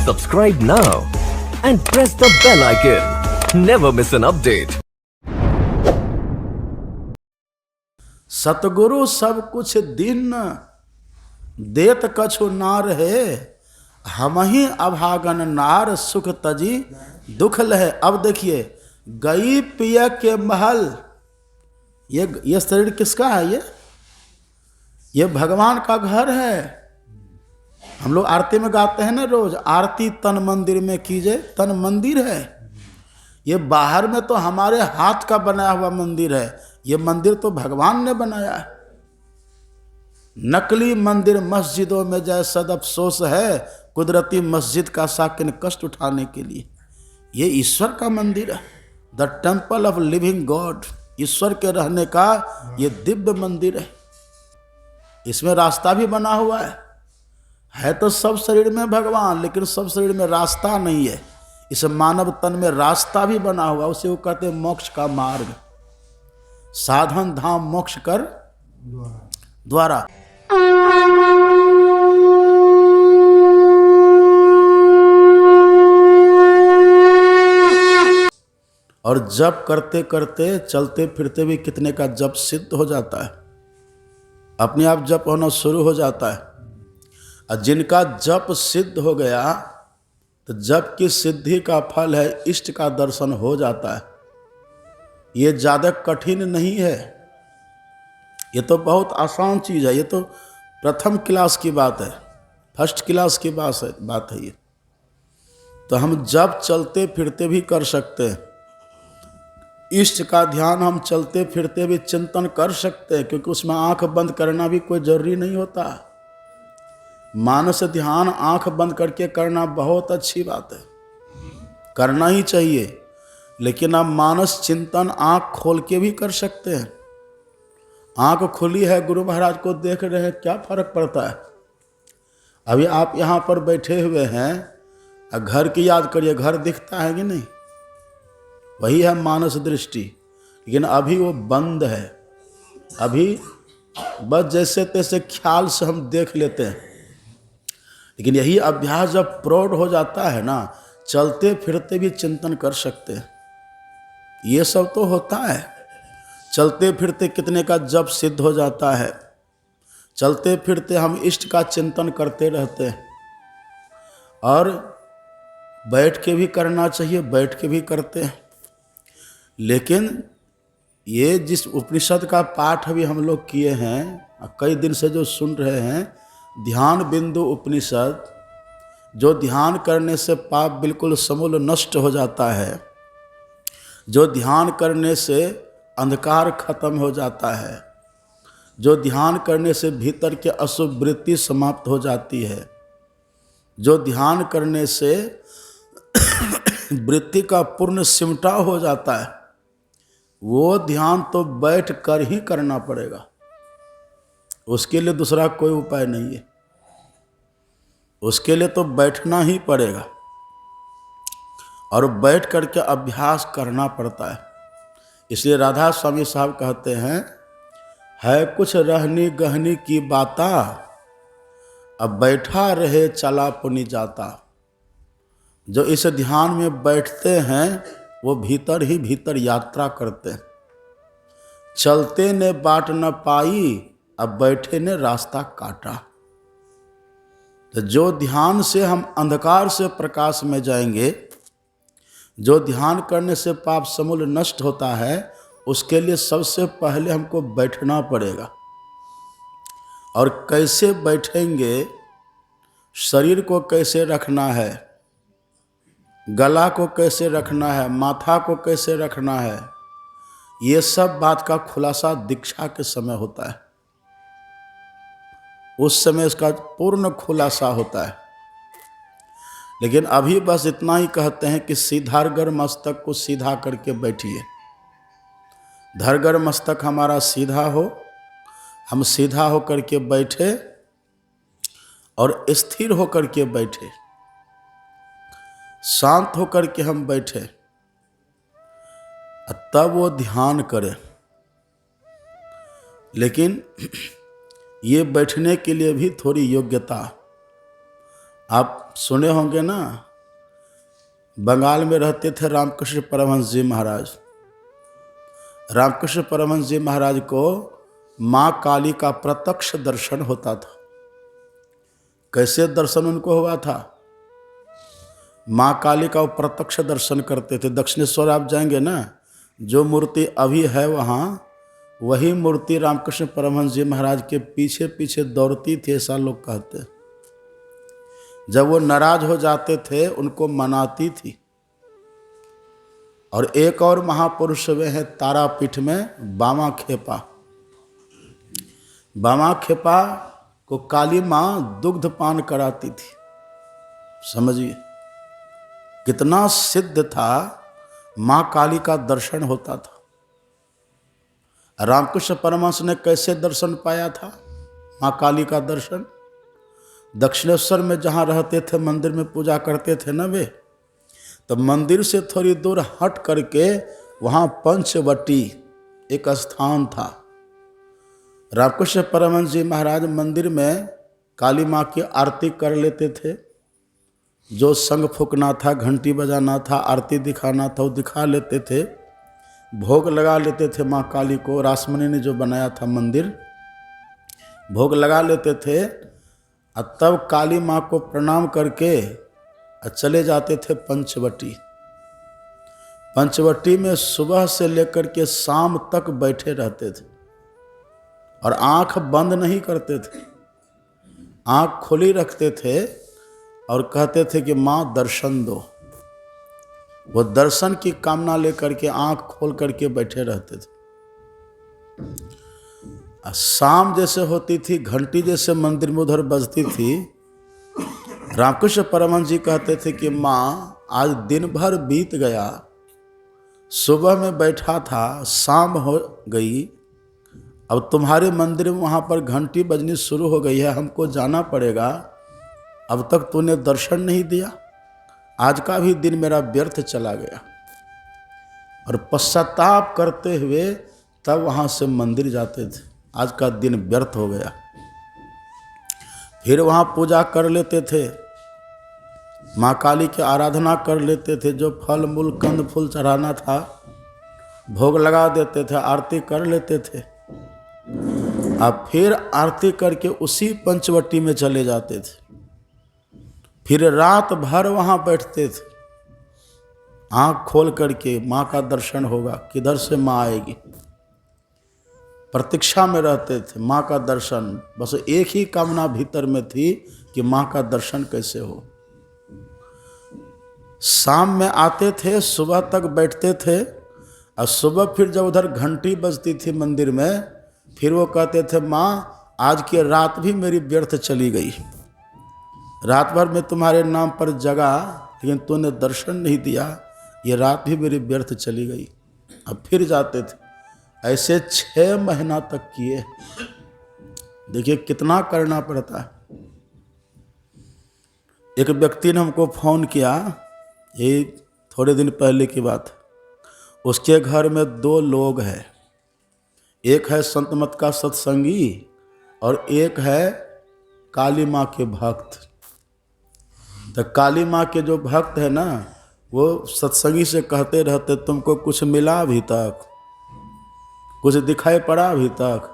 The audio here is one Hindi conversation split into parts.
Subscribe now and press the bell icon. Never miss an update. सतगुरु सब कुछ दीन देत कछु ना रहे, हम ही अभागन नार सुख तजी दुख लहे। अब देखिए, गई पिया के महल, ये शरीर किसका है? ये भगवान का घर है। हम लोग आरती में गाते हैं ना रोज, आरती तन मंदिर में कीजिए, तन मंदिर है। ये बाहर में तो हमारे हाथ का बनाया हुआ मंदिर है, ये मंदिर तो भगवान ने बनाया है। नकली मंदिर मस्जिदों में जैसा अफसोस है, कुदरती मस्जिद का साकिन कष्ट उठाने के लिए। ये ईश्वर का मंदिर है, the temple of living God, ईश्वर के रहने का ये दिव्य मंदिर है। इसमें रास्ता भी बना हुआ है तो सब शरीर में भगवान, लेकिन सब शरीर में रास्ता नहीं है। इस मानव तन में रास्ता भी बना हुआ, उसे वो कहते हैं मोक्ष का मार्ग, साधन धाम मोक्ष कर द्वारा। और जप करते करते चलते फिरते भी कितने का जप सिद्ध हो जाता है, अपने आप जप होना शुरू हो जाता है। और जिनका जप सिद्ध हो गया तो जप की सिद्धि का फल है इष्ट का दर्शन हो जाता है। ये ज़्यादा कठिन नहीं है, ये तो बहुत आसान चीज़ है। ये तो प्रथम क्लास की बात है, फर्स्ट क्लास की बात है ये। तो हम जप चलते फिरते भी कर सकते हैं, इष्ट का ध्यान हम चलते फिरते भी चिंतन कर सकते हैं, क्योंकि उसमें आंख बंद करना भी कोई जरूरी नहीं होता। मानस ध्यान आंख बंद करके करना बहुत अच्छी बात है, करना ही चाहिए। लेकिन आप मानस चिंतन आंख खोल के भी कर सकते हैं। आंख खुली है, गुरु महाराज को देख रहे हैं, क्या फर्क पड़ता है? अभी आप यहाँ पर बैठे हुए हैं, घर की याद करिए, घर दिखता है कि नहीं? वही है मानस दृष्टि, लेकिन अभी वो बंद है। अभी बस जैसे तैसे ख्याल से हम देख लेते हैं। लेकिन यही अभ्यास जब प्रौढ़ हो जाता है ना, चलते फिरते भी चिंतन कर सकते हैं। ये सब तो होता है, चलते फिरते कितने का जप सिद्ध हो जाता है। चलते फिरते हम इष्ट का चिंतन करते रहते हैं। और बैठ के भी करना चाहिए, बैठ के भी करते हैं। लेकिन ये जिस उपनिषद का पाठ अभी हम लोग किए हैं, कई दिन से जो सुन रहे हैं, ध्यान बिंदु उपनिषद, जो ध्यान करने से पाप बिल्कुल समूल नष्ट हो जाता है, जो ध्यान करने से अंधकार खत्म हो जाता है, जो ध्यान करने से भीतर के अशुभ वृत्ति समाप्त हो जाती है, जो ध्यान करने से वृत्ति का पूर्ण सिमटा हो जाता है, वो ध्यान तो बैठ कर ही करना पड़ेगा। उसके लिए दूसरा कोई उपाय नहीं है, उसके लिए तो बैठना ही पड़ेगा और बैठ करके अभ्यास करना पड़ता है। इसलिए राधा स्वामी साहब कहते हैं, है कुछ रहनी गहनी की बाता, अब बैठा रहे चला पुनि जाता। जो इस ध्यान में बैठते हैं वो भीतर ही भीतर यात्रा करते हैं। चलते ने बाट न पाई, अब बैठे ने रास्ता काटा। तो जो ध्यान से हम अंधकार से प्रकाश में जाएंगे, जो ध्यान करने से पाप समूल नष्ट होता है, उसके लिए सबसे पहले हमको बैठना पड़ेगा। और कैसे बैठेंगे, शरीर को कैसे रखना है, गला को कैसे रखना है, माथा को कैसे रखना है, ये सब बात का खुलासा दीक्षा के समय होता है। उस समय इसका पूर्ण खुलासा होता है। लेकिन अभी बस इतना ही कहते हैं कि सीधागर मस्तक को सीधा करके बैठिए। धरगर मस्तक हमारा सीधा हो, हम सीधा होकर के बैठे और स्थिर होकर के बैठे, शांत होकर के हम बैठे, तब वो ध्यान करें। लेकिन ये बैठने के लिए भी थोड़ी योग्यता आप सुने होंगे ना, बंगाल में रहते थे रामकृष्ण परमहंस जी महाराज। रामकृष्ण परमहंस जी महाराज को माँ काली का प्रत्यक्ष दर्शन होता था। कैसे दर्शन उनको हुआ था? माँ काली का वो प्रत्यक्ष दर्शन करते थे। दक्षिणेश्वर आप जाएंगे ना, जो मूर्ति अभी है वहाँ, वही मूर्ति रामकृष्ण परमहंस जी महाराज के पीछे पीछे दौड़ती थी, ऐसा लोग कहते हैं। जब वो नाराज हो जाते थे उनको मनाती थी। और एक और महापुरुष वे हैं तारापीठ में बामा खेपा। बामा खेपा को काली माँ दुग्ध पान कराती थी। समझिए कितना सिद्ध था, माँ काली का दर्शन होता था। रामकृष्ण परमहंस ने कैसे दर्शन पाया था माँ काली का दर्शन? दक्षिणेश्वर में जहाँ रहते थे, मंदिर में पूजा करते थे ना वे, तो मंदिर से थोड़ी दूर हट करके वहाँ पंचवटी एक स्थान था। रामकृष्ण परमहंस जी महाराज मंदिर में काली माँ की आरती कर लेते थे। जो संग फूकना था, घंटी बजाना था, आरती दिखाना था, वो दिखा लेते थे। भोग लगा लेते थे माँ काली को। रासमणी ने जो बनाया था मंदिर, भोग लगा लेते थे। और तब काली माँ को प्रणाम करके चले जाते थे पंचवटी। पंचवटी में सुबह से लेकर के शाम तक बैठे रहते थे और आंख बंद नहीं करते थे, आंख खुली रखते थे और कहते थे कि माँ दर्शन दो। वो दर्शन की कामना लेकर के आंख खोल करके बैठे रहते थे। शाम जैसे होती थी, घंटी जैसे मंदिर में उधर बजती थी, रामकृष्ण परमहंस जी कहते थे कि माँ आज दिन भर बीत गया, सुबह में बैठा था, शाम हो गई, अब तुम्हारे मंदिर में वहाँ पर घंटी बजनी शुरू हो गई है, हमको जाना पड़ेगा, अब तक तूने दर्शन नहीं दिया, आज का भी दिन मेरा व्यर्थ चला गया। और पश्चाताप करते हुए तब वहाँ से मंदिर जाते थे, आज का दिन व्यर्थ हो गया। फिर वहाँ पूजा कर लेते थे, माँ काली की आराधना कर लेते थे। जो फल मूल कंद फूल चढ़ाना था भोग लगा देते थे, आरती कर लेते थे। अब फिर आरती करके उसी पंचवटी में चले जाते थे। फिर रात भर वहाँ बैठते थे, आँख खोल करके माँ का दर्शन होगा, किधर से माँ आएगी, प्रतीक्षा में रहते थे माँ का दर्शन। बस एक ही कामना भीतर में थी कि माँ का दर्शन कैसे हो। शाम में आते थे, सुबह तक बैठते थे, और सुबह फिर जब उधर घंटी बजती थी मंदिर में, फिर वो कहते थे माँ आज की रात भी मेरी व्यर्थ चली गई, रात भर में तुम्हारे नाम पर जगा लेकिन तूने दर्शन नहीं दिया, ये रात भी मेरी व्यर्थ चली गई। अब फिर जाते थे। ऐसे 6 महीना तक किए। देखिए कितना करना पड़ता है। एक व्यक्ति ने हमको फोन किया, ये थोड़े दिन पहले की बात। उसके घर में 2 लोग हैं, एक है संत मत का सत्संगी और एक है काली माँ के भक्त। तो काली माँ के जो भक्त है ना, वो सत्संगी से कहते रहते तुमको कुछ मिला अभी तक, कुछ दिखाई पड़ा अभी तक?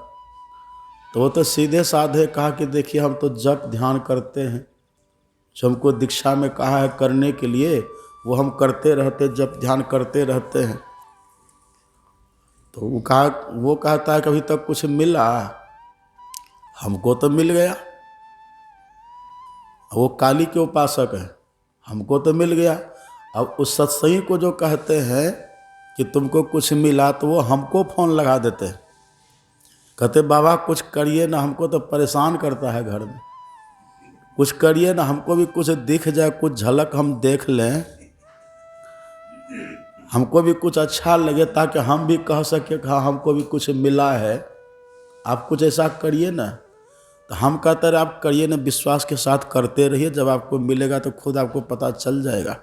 तो वो तो सीधे साधे कहा कि देखिए हम तो जप ध्यान करते हैं, जो हमको दीक्षा में कहा है करने के लिए वो हम करते रहते, जप ध्यान करते रहते हैं। तो वो कहता है कि अभी तक कुछ मिला? हमको तो मिल गया। वो काली के उपासक है, हमको तो मिल गया। अब उस सत्संगी को जो कहते हैं कि तुमको कुछ मिला, तो वो हमको फ़ोन लगा देते हैं, कहते बाबा कुछ करिए ना, हमको तो परेशान करता है घर में, कुछ करिए ना, हमको भी कुछ दिख जाए, कुछ झलक हम देख लें, हमको भी कुछ अच्छा लगे, ताकि हम भी कह सके कि हाँ हमको भी कुछ मिला है, आप कुछ ऐसा करिए ना। तो हम कहते रहे आप करिए ना, विश्वास के साथ करते रहिए, जब आपको मिलेगा तो खुद आपको पता चल जाएगा।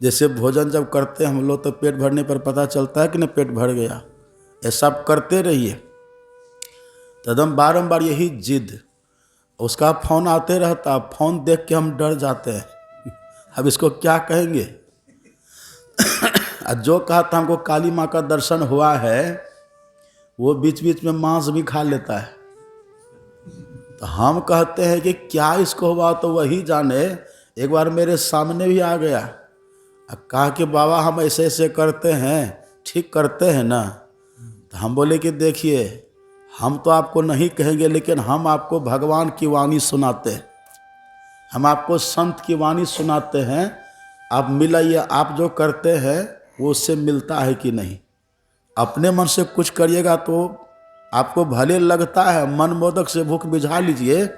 जैसे भोजन जब करते हैं हम लोग, तो पेट भरने पर पता चलता है कि ना पेट भर गया, ऐसा आप करते रहिए। तो एकदम बारंबार यही जिद। उसका फोन आते रहता, फोन देख के हम डर जाते हैं। अब इसको क्या कहेंगे। जो कहा था हमको काली माँ का दर्शन हुआ है, वो बीच बीच में मांस भी खा लेता है। तो हम कहते हैं कि क्या इसको हुआ, तो वही जाने। एक बार मेरे सामने भी आ गया, कहा कि बाबा हम ऐसे ऐसे करते हैं, ठीक करते हैं ना। तो हम बोले कि देखिए, हम तो आपको नहीं कहेंगे, लेकिन हम आपको भगवान की वाणी सुनाते हैं, हम आपको संत की वाणी सुनाते हैं। आप मिलाइए, आप जो करते हैं वो उससे मिलता है कि नहीं। अपने मन से कुछ करिएगा तो आपको भले लगता है, मन मोदक से भूख बुझा लीजिए,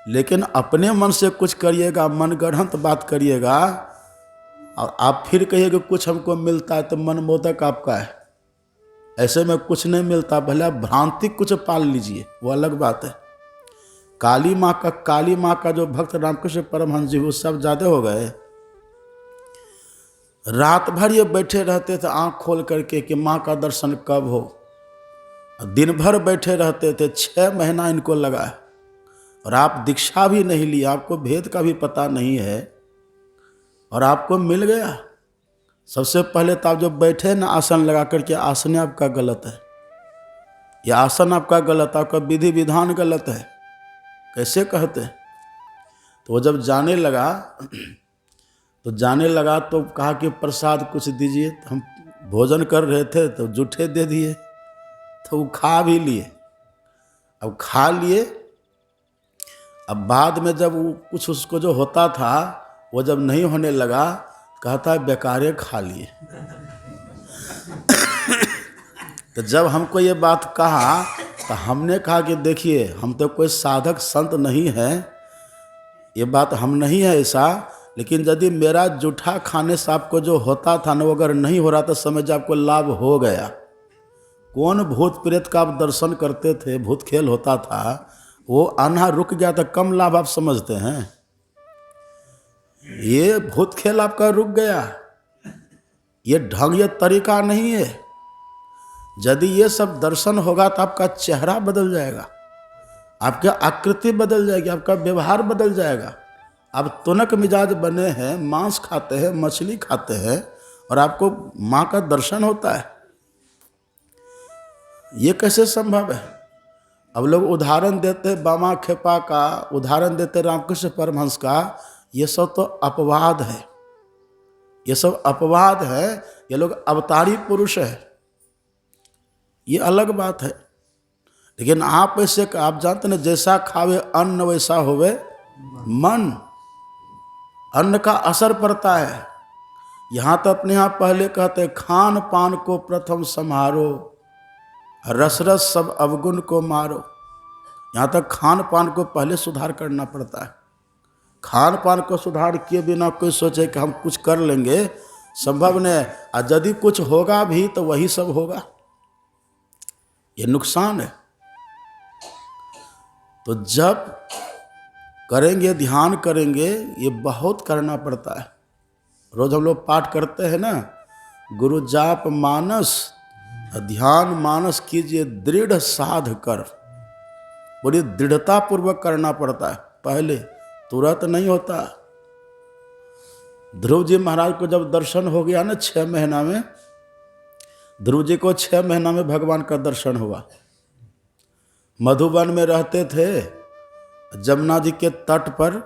लेकिन अपने मन से कुछ करिएगा, मन गढ़ंत बात करिएगा, और आप फिर कहिए कि कुछ हमको मिलता है, तो मन मोदक आपका है। ऐसे में कुछ नहीं मिलता, भले आप भ्रांति कुछ पाल लीजिए, वो अलग बात है। काली माँ का जो भक्त रामकृष्ण परमहंस जी, वो सब ज्यादा हो गए। रात भर ये बैठे रहते थे आंख खोल करके कि माँ का दर्शन कब हो। दिन भर बैठे रहते थे, 6 महीना इनको लगा है। और आप दीक्षा भी नहीं ली, आपको भेद का भी पता नहीं है, और आपको मिल गया। सबसे पहले तो आप जब बैठे ना आसन लगा करके, आसन आपका गलत है, यह आसन आपका गलत है, आपका विधि विधान गलत है। कैसे कहते हैं। तो वो जब जाने लगा तो कहा कि प्रसाद कुछ दीजिए। तो हम भोजन कर रहे थे तो जूठे दे दिए, तो वो खा भी लिए। अब खा लिए, अब बाद में जब वो कुछ उसको जो होता था, वो जब नहीं होने लगा, कहता है बेकारे खा लिए। तो जब हमको ये बात कहा, तो हमने कहा कि देखिए, हम तो कोई साधक संत नहीं है, ये बात हम नहीं है ऐसा, लेकिन यदि मेरा जूठा खाने से आपको जो होता था ना, वो अगर नहीं हो रहा तो समझ आपको लाभ हो गया। कौन भूत प्रेत का आप दर्शन करते थे, भूत खेल होता था, वो आना रुक गया तो कम लाभ आप समझते हैं। ये भूत खेल आपका रुक गया, ये ढंग, ये तरीका नहीं है। यदि ये सब दर्शन होगा तो आपका चेहरा बदल जाएगा, आपकी आकृति बदल जाएगी, आपका व्यवहार बदल जाएगा। आप तुनक मिजाज बने हैं, मांस खाते हैं, मछली खाते हैं, और आपको माँ का दर्शन होता है। ये कैसे संभव है। अब लोग उदाहरण देते बामा खेपा का, उदाहरण देते रामकृष्ण परमहंस का। ये सब तो अपवाद है, ये सब अपवाद है। ये लोग अवतारी पुरुष है, ये अलग बात है। लेकिन आप ऐसे, आप जानते ना, जैसा खावे अन्न वैसा होवे मन। अन्न का असर पड़ता है। यहाँ तो अपने यहाँ पहले कहते खान पान को प्रथम संहारो, रस रस सब अवगुण को मारो। यहाँ तक खान पान को पहले सुधार करना पड़ता है। खान पान को सुधार किए बिना कोई सोचे कि हम कुछ कर लेंगे, संभव नहीं। और यदि कुछ होगा भी तो वही सब होगा, ये नुकसान है। तो जब करेंगे, ध्यान करेंगे, ये बहुत करना पड़ता है। रोज हम लोग पाठ करते हैं ना, गुरु जाप मानस ध्यान मानस कीजिए दृढ़ साध कर। बड़ी दृढ़ता पूर्वक करना पड़ता है, पहले तुरंत नहीं होता। ध्रुव जी महाराज को जब दर्शन हो गया ना 6 महीना में, ध्रुव जी को 6 महीना में भगवान का दर्शन हुआ। मधुबन में रहते थे, जमुना जी के तट पर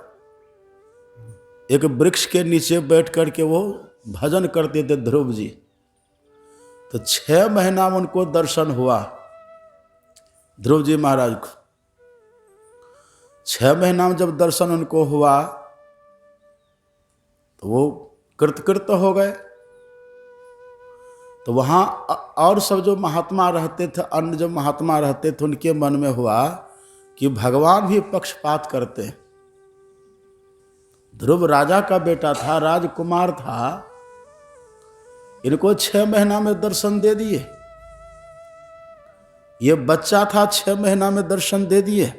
एक वृक्ष के नीचे बैठ करके वो भजन करते थे ध्रुव जी। तो 6 महीना में उनको दर्शन हुआ, ध्रुव जी महाराज को। 6 महीना में जब दर्शन उनको हुआ तो वो कृतकृत हो गए। तो वहाँ और सब जो महात्मा रहते थे, अन्य जो महात्मा रहते थे, उनके मन में हुआ कि भगवान भी पक्षपात करते हैं। ध्रुव राजा का बेटा था, राजकुमार था, इनको 6 महीना में दर्शन दे दिए। ये बच्चा था, 6 महीना में दर्शन दे दिए।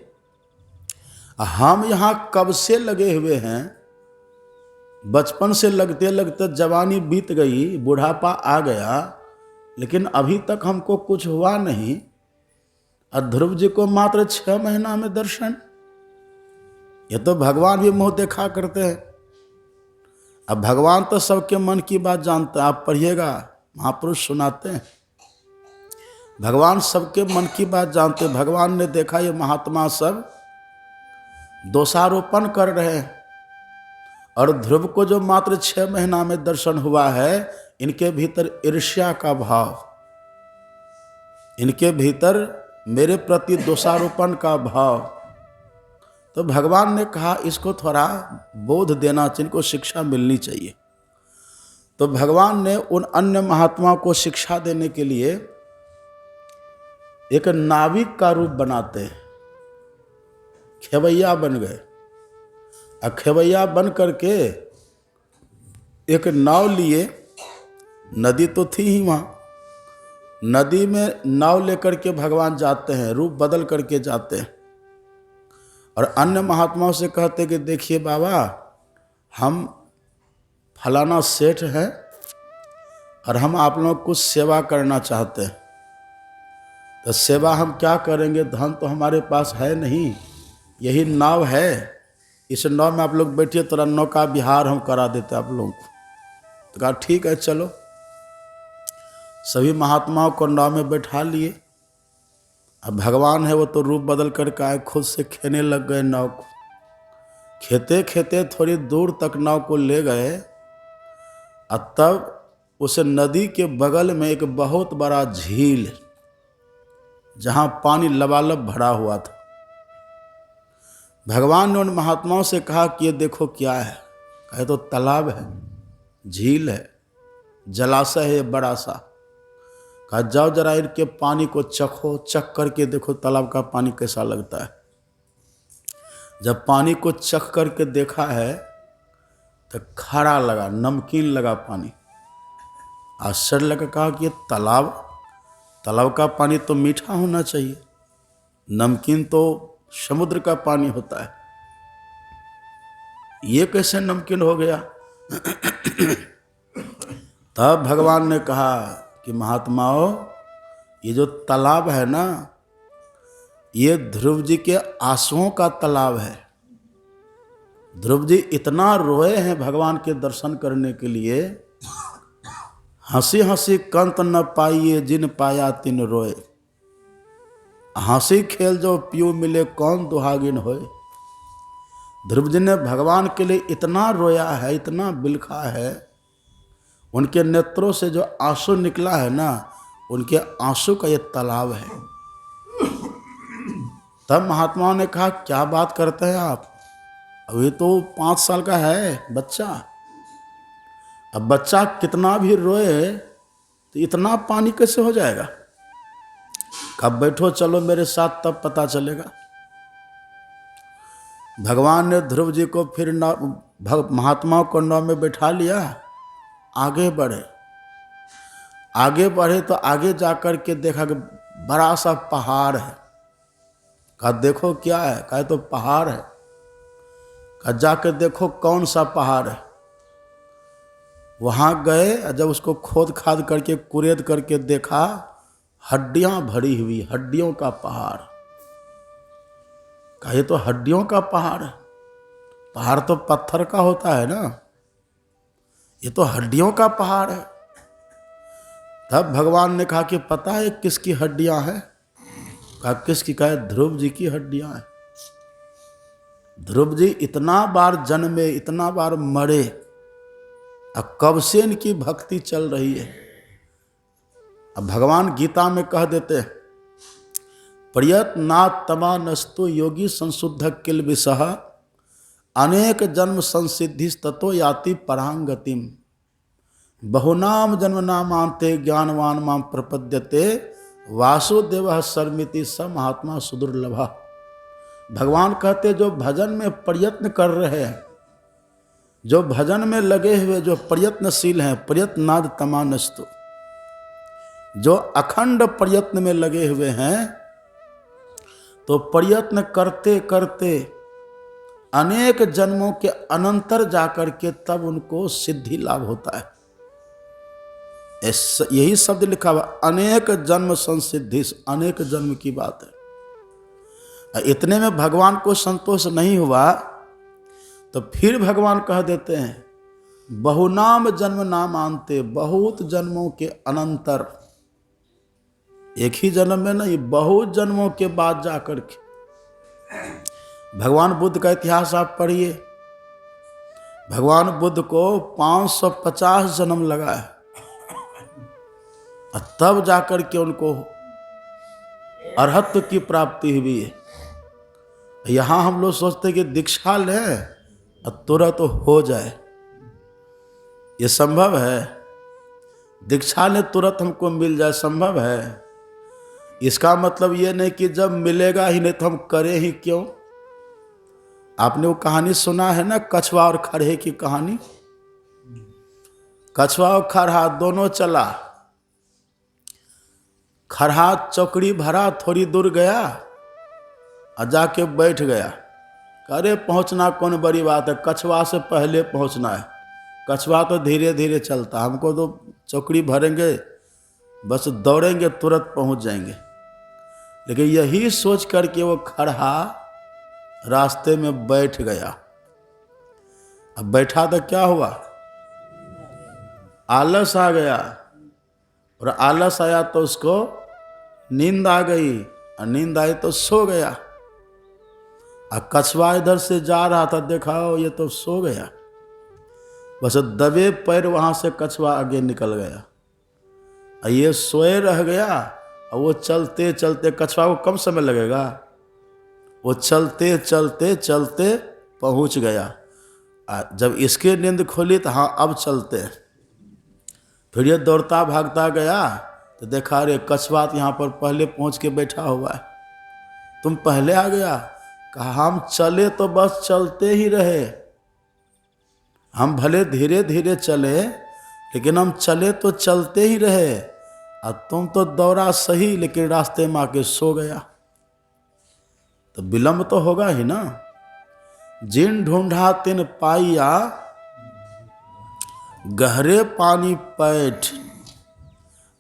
हम यहाँ कब से लगे हुए हैं, बचपन से लगते लगते जवानी बीत गई, बुढ़ापा आ गया, लेकिन अभी तक हमको कुछ हुआ नहीं। और ध्रुव जी को मात्र 6 महीना में दर्शन। ये तो भगवान भी मुंह देखा करते हैं। अब भगवान तो सबके मन की बात जानते हैं। आप पढ़िएगा, महापुरुष सुनाते हैं, भगवान सबके मन की बात जानते हैं। भगवान ने देखा ये महात्मा सब दोषारोपण कर रहे हैं, और ध्रुव को जो मात्र 6 महीना में दर्शन हुआ है, इनके भीतर ईर्ष्या का भाव, इनके भीतर मेरे प्रति दोषारोपण का भाव। तो भगवान ने कहा इसको थोड़ा बोध देना चाहिए, इनको शिक्षा मिलनी चाहिए। तो भगवान ने उन अन्य महात्माओं को शिक्षा देने के लिए एक नाविक का रूप बनाते हैं, खेवैया बन गए। और खेवैया बन करके एक नाव लिए, नदी तो थी ही वहाँ, नदी में नाव लेकर के भगवान जाते हैं, रूप बदल करके जाते हैं, और अन्य महात्माओं से कहते कि देखिए बाबा, हम फलाना सेठ हैं और हम आप लोगों को सेवा करना चाहते हैं। तो सेवा हम क्या करेंगे, धन तो हमारे पास है नहीं, यही नाव है, इस नाव में आप लोग बैठिए, थोड़ा नौका विहार हम करा देते आप लोगों को। तो कहा ठीक है चलो। सभी महात्माओं को नाव में बैठा लिए। अब भगवान है वो तो रूप बदल करके आए, खुद से खेने लग गए नाव को। खेते खेते थोड़ी दूर तक नाव को ले गए, और तब उस नदी के बगल में एक बहुत बड़ा झील, जहाँ पानी लबालब भरा हुआ था। भगवान ने उन महात्माओं से कहा कि ये देखो क्या है। कहे तो तालाब है, झील है, जलाशय है बड़ा सा। कहा जाओ जरा इनके पानी को चखो, चख करके देखो तालाब का पानी कैसा लगता है। जब पानी को चख करके देखा है तो खारा लगा, नमकीन लगा पानी। आश्चर्य लगा, कहा कि ये तालाब का पानी तो मीठा होना चाहिए, नमकीन तो समुद्र का पानी होता है, ये कैसे नमकीन हो गया। तब भगवान ने कहा कि महात्माओं, ये जो तालाब है ना, ये ध्रुव जी के आंसुओं का तालाब है। ध्रुव जी इतना रोए हैं भगवान के दर्शन करने के लिए, हंसी हंसी कंत न पाइए जिन पाया तिन रोए, हंसी खेल जो पियो मिले कौन दुहागिन होए। ध्रुव जी ने भगवान के लिए इतना रोया है, इतना बिलखा है, उनके नेत्रों से जो आंसू निकला है ना, उनके आंसू का ये तालाब है। तब महात्माओं ने कहा क्या बात करते हैं आप, अभी तो 5 साल का है बच्चा। अब बच्चा कितना भी रोए तो इतना पानी कैसे हो जाएगा। कब बैठो चलो मेरे साथ, तब पता चलेगा। भगवान ने ध्रुव जी को फिर महात्माओं को नाव में बैठा लिया, आगे बढ़े तो आगे जाकर के देखा कि बड़ा सा पहाड़ है। कहा देखो क्या है, कहा तो पहाड़ है। कहा जाकर देखो कौन सा पहाड़ है। वहां गए, जब उसको खोद खाद करके कुरेद करके देखा, हड्डियां भरी हुई, हड्डियों का पहाड़। कहा ये तो हड्डियों का पहाड़ है, पहाड़ तो पत्थर का होता है ना, ये तो हड्डियों का पहाड़ है। तब भगवान ने कहा कि पता है किसकी हड्डियां हैं। कहा किसकी। कहा ध्रुव जी की हड्डियां हैं। ध्रुव जी इतना बार जन्मे, इतना बार मरे, अब कब से इनकी भक्ति चल रही है। अब भगवान गीता में कह देते हैं, प्रयत्नात् तमानस्तु योगी संशुद्ध किल विषः अनेक जन्म संसिद्धिस ततो याति परांगतिम बहुनाम जन्म नामांते ज्ञानवान माम प्रपद्यते वासुदेव सर्मिति स महात्मा सुदुर्लभा। भगवान कहते जो भजन में प्रयत्न कर रहे हैं, जो भजन में लगे हुए, जो प्रयत्नशील हैं, प्रयत्नाद तमानस्तु, जो अखंड प्रयत्न में लगे हुए हैं, तो प्रयत्न करते करते अनेक जन्मों के अनंतर जाकर के तब उनको सिद्धि लाभ होता है। यही शब्द लिखा हुआ, अनेक जन्म संसिद्धि, अनेक जन्म की बात है। इतने में भगवान को संतोष नहीं हुआ, तो फिर भगवान कह देते हैं बहुनाम जन्म नाम आनते, बहुत जन्मों के अनंतर, एक ही जन्म में नहीं, बहुत जन्मों के बाद जाकर के। भगवान बुद्ध का इतिहास आप पढ़िए, भगवान बुद्ध को 550 जन्म लगा है और तब जाकर के उनको अरहत्व की प्राप्ति हुई है। यहाँ हम लोग सोचते कि दीक्षा लें और तुरंत हो जाए, ये संभव है? दीक्षा लें तुरंत हमको मिल जाए, संभव है? इसका मतलब ये नहीं कि जब मिलेगा ही नहीं तो हम करें ही क्यों। आपने वो कहानी सुना है ना, कछुआ और खरहे की कहानी। कछुआ और खरहा दोनों चला, खरहा चौकड़ी भरा, थोड़ी दूर गया और जाके बैठ गया। अरे पहुंचना कौन बड़ी बात है, कछुआ से पहले पहुंचना है, कछुआ तो धीरे धीरे चलता, हमको तो चौकड़ी भरेंगे, बस दौड़ेंगे तुरंत पहुंच जाएंगे। लेकिन यही सोच करके वो खरहा रास्ते में बैठ गया। अब बैठा तो क्या हुआ, आलस आ गया, और आलस आया तो उसको नींद आ गई, और नींद आई तो सो गया। और कछुआ इधर से जा रहा था, देखा ये तो सो गया, बस दबे पैर वहां से कछुआ आगे निकल गया, और ये सोए रह गया। और वो चलते चलते, कछुआ को कम समय लगेगा, वो चलते चलते चलते पहुंच गया। जब इसके नींद खुली तो हाँ अब चलते, फिर ये दौड़ता भागता गया तो देखा रे कछुआ यहाँ पर पहले पहुंच के बैठा हुआ है, तुम पहले आ गया। कहा हम चले तो बस चलते ही रहे, हम भले धीरे धीरे चले लेकिन हम चले तो चलते ही रहे, और तुम तो दौड़ा सही लेकिन रास्ते में आके सो गया, तो विलंब तो होगा ही ना। जिन ढूंढा तिन पाइया, गहरे पानी पैठ,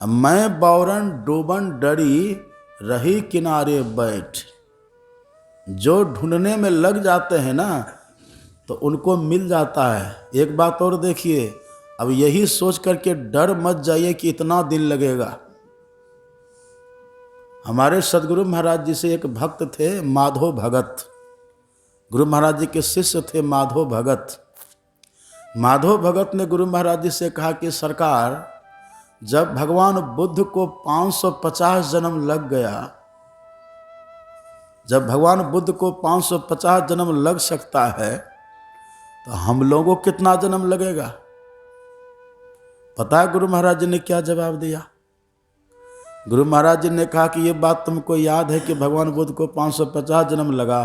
मैं बौरन डूबन डरी, रही किनारे बैठ। जो ढूंढने में लग जाते हैं ना तो उनको मिल जाता है। एक बात और देखिए, अब यही सोच करके डर मत जाइए कि इतना दिन लगेगा। हमारे सदगुरु महाराज जी से एक भक्त थे माधव भगत, गुरु महाराज जी के शिष्य थे माधव भगत। माधव भगत ने गुरु महाराज जी से कहा कि सरकार, जब भगवान बुद्ध को 550 जन्म लग गया, जब भगवान बुद्ध को 550 जन्म लग सकता है तो हम लोगों को कितना जन्म लगेगा? पता है गुरु महाराज जी ने क्या जवाब दिया? गुरु महाराज जी ने कहा कि ये बात तुमको याद है कि भगवान बुद्ध को 550 जन्म लगा,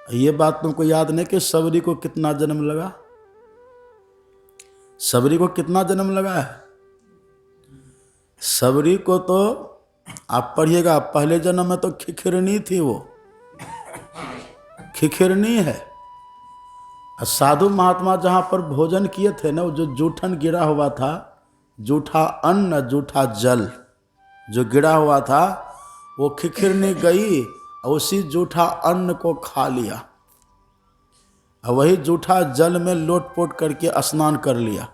ये बात तुमको याद नहीं कि सबरी को कितना जन्म लगा? सबरी को कितना जन्म लगा है? सबरी को तो आप पढ़िएगा, पहले जन्म में तो खिखिरनी थी, वो खिखिरनी है। साधु महात्मा जहाँ पर भोजन किए थे ना, जो जूठन गिरा हुआ था, जूठा अन्न जूठा जल जो गिरा हुआ था, वो खिखिरनी गई और उसी जूठा अन्न को खा लिया, और वही जूठा जल में लोटपोट करके स्नान कर लिया।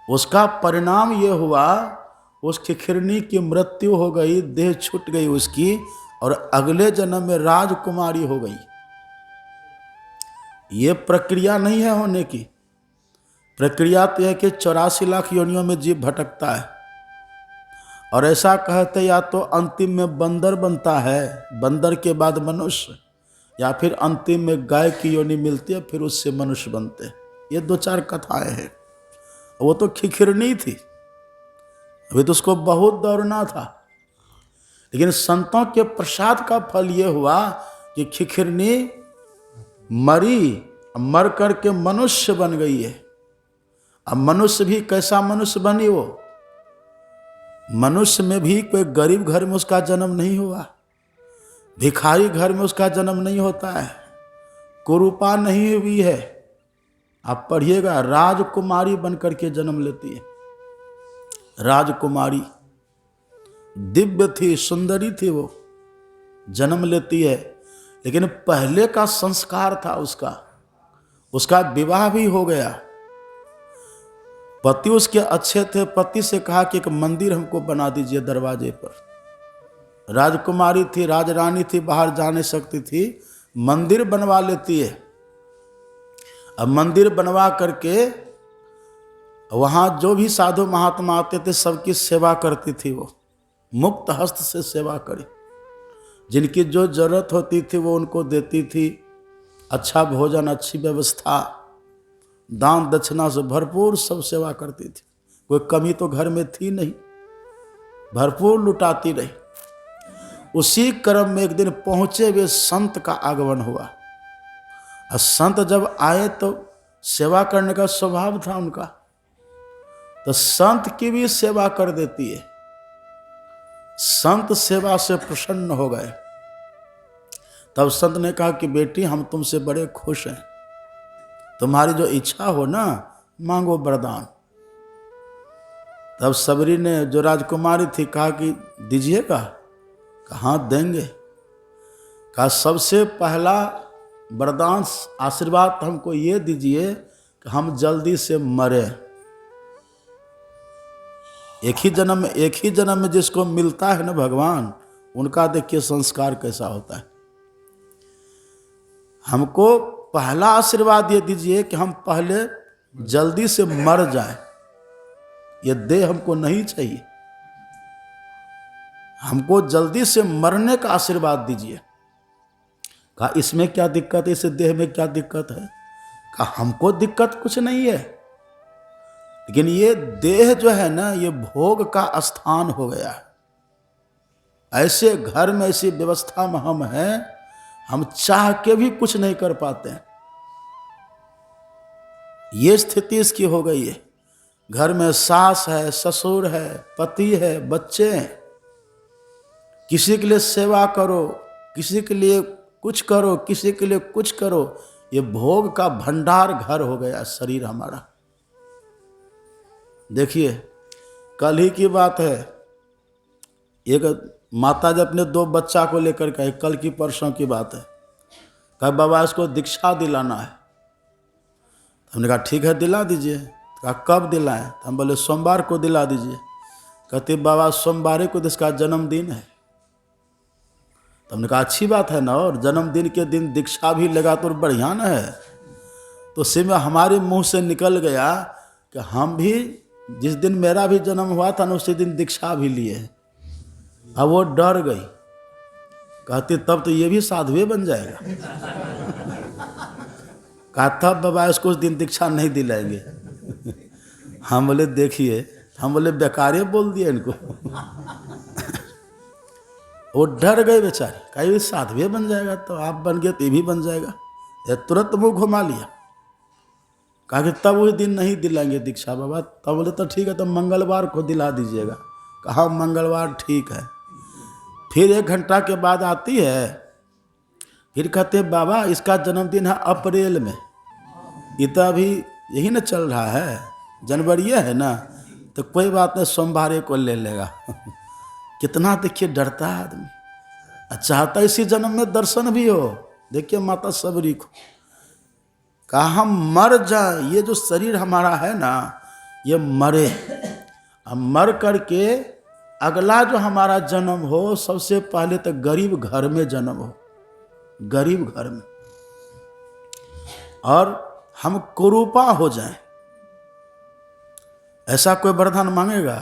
उसका परिणाम ये हुआ, उस खिखिरनी की मृत्यु हो गई, देह छूट गई उसकी, और अगले जन्म में राजकुमारी हो गई। ये प्रक्रिया नहीं है होने की। प्रक्रिया तो है कि 84 लाख योनियों में जीव भटकता है, और ऐसा कहते या तो अंतिम में बंदर बनता है, बंदर के बाद मनुष्य, या फिर अंतिम में गाय की योनि मिलती है, फिर उससे मनुष्य बनते। ये 2-4 कथाएं हैं। वो तो खिखिरनी थी, अभी तो उसको बहुत दौड़ना था। लेकिन संतों के प्रसाद का फल ये हुआ कि खिखिरनी मरी, मर करके मनुष्य बन गई है। अब मनुष्य भी कैसा मनुष्य बनी? वो मनुष्य में भी कोई गरीब घर में उसका जन्म नहीं हुआ, भिखारी घर में उसका जन्म नहीं होता है, कुरूपा नहीं हुई है। आप पढ़िएगा, राजकुमारी बन करके जन्म लेती है। राजकुमारी दिव्य थी, सुंदरी थी, वो जन्म लेती है। लेकिन पहले का संस्कार था उसका, उसका विवाह भी हो गया। पति उसके अच्छे थे। पति से कहा कि एक मंदिर हमको बना दीजिए दरवाजे पर। राजकुमारी थी, राजरानी थी, बाहर जा नहीं सकती थी, मंदिर बनवा लेती है। अब मंदिर बनवा करके वहाँ जो भी साधु महात्मा आते थे सबकी सेवा करती थी। वो मुक्त हस्त से सेवा करी। जिनकी जो जरूरत होती थी वो उनको देती थी। अच्छा भोजन, अच्छी व्यवस्था, दान दक्षिणा से भरपूर सब सेवा करती थी। कोई कमी तो घर में थी नहीं, भरपूर लुटाती रही। उसी क्रम में एक दिन पहुंचे हुए संत का आगमन हुआ। और संत जब आए तो सेवा करने का स्वभाव था उनका, तो संत की भी सेवा कर देती है। संत सेवा से प्रसन्न हो गए। तब संत ने कहा कि बेटी हम तुमसे बड़े खुश हैं, तुम्हारी जो इच्छा हो ना मांगो वरदान। तब सबरी ने, जो राजकुमारी थी, कहा कि दीजिएगा? कहाँ देंगे। कहा सबसे पहला वरदान आशीर्वाद हमको ये दीजिए कि हम जल्दी से मरे। एक ही जन्म में जिसको मिलता है ना भगवान, उनका देखिए संस्कार कैसा होता है। हमको पहला आशीर्वाद ये दीजिए कि हम पहले जल्दी से मर जाएं। ये देह हमको नहीं चाहिए, हमको जल्दी से मरने का आशीर्वाद दीजिए। कहा इसमें क्या दिक्कत है, इस देह में क्या दिक्कत है? कहा हमको दिक्कत कुछ नहीं है, लेकिन ये देह जो है ना, ये भोग का स्थान हो गया है। ऐसे घर में, ऐसी व्यवस्था में हम हैं, हम चाह के भी कुछ नहीं कर पाते हैं। ये स्थिति इसकी हो गई है। घर में सास है, ससुर है, पति है, बच्चे हैं। किसी के लिए सेवा करो, किसी के लिए कुछ करो, किसी के लिए कुछ करो। ये भोग का भंडार घर हो गया शरीर हमारा। देखिए कल ही की बात है, एक माता जब अपने 2 बच्चा को लेकर के, कल की परसों की बात है, कहा बाबा इसको दीक्षा दिलाना है। हमने कहा ठीक है दिला दीजिए। कहा कब दिलाएं? तो हम बोले सोमवार को दिला दीजिए। कहते बाबा सोमवार को इसका जन्मदिन है। तो हमने कहा अच्छी बात है ना, और जन्मदिन के दिन दीक्षा भी लगा तो बढ़िया ना है। तो उसी में हमारे मुंह से निकल गया कि हम भी जिस दिन मेरा भी जन्म हुआ था ना, उसी दिन दीक्षा भी लिए। अब वो डर गई, कहती तब तो ये भी साधुए बन जाएगा। कहा तब बाबा इसको उस दिन दीक्षा नहीं दिलाएंगे। हम बोले देखिए, हम बोले बेकारे बोल दिए इनको। वो डर गए बेचारे, कहा ये साधुए बन जाएगा, तो आप बन गए तो ये भी बन जाएगा। ये तुरंत मुँह घुमा लिया। कहा कि तब उस दिन नहीं दिलाएंगे दीक्षा बाबा। तब बोले तो ठीक है, तो मंगलवार को दिला दीजिएगा। कहा मंगलवार ठीक है। फिर 1 घंटा के बाद आती है, फिर कहते बाबा इसका जन्मदिन है अप्रैल में। इतना अभी यही ना चल रहा है, जनवरी है ना, तो कोई बात नहीं सोमवार को ले लेगा। कितना देखिए डरता है आदमी, चाहता इसी जन्म में दर्शन भी हो। देखिए माता सबरी को कहा हम मर जाए, ये जो शरीर हमारा है ना ये मरे, हम मर करके अगला जो हमारा जन्म हो, सबसे पहले तो गरीब घर में जन्म हो, गरीब घर में, और हम कुरूपा हो जाएं। ऐसा कोई वरदान मांगेगा?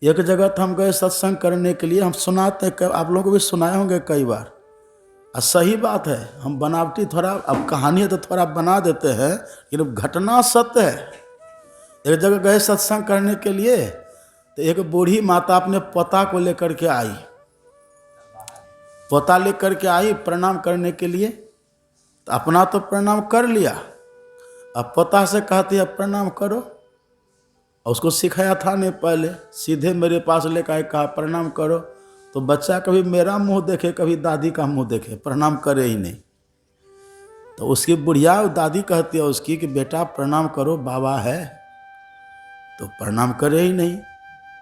एक जगह तो हम गए सत्संग करने के लिए, हम सुनाते, आप लोगों को भी सुनाए होंगे कई बार, और सही बात है, हम बनावटी थोड़ा, अब कहानी है तो थोड़ा बना देते हैं, लेकिन घटना सत्य है। एक जगह गए सत्संग करने के लिए, तो एक बूढ़ी माता अपने पोता को लेकर के आई। पोता लेकर के आई प्रणाम करने के लिए, तो अपना तो प्रणाम कर लिया, अब पोता से कहती है प्रणाम करो। और उसको सिखाया था नहीं पहले, सीधे मेरे पास लेकर कहा प्रणाम करो। तो बच्चा कभी मेरा मुंह देखे, कभी दादी का मुंह देखे, प्रणाम करे ही नहीं। तो उसकी बुढ़िया दादी कहती है उसकी कि बेटा प्रणाम करो, बाबा है। तो प्रणाम करे ही नहीं,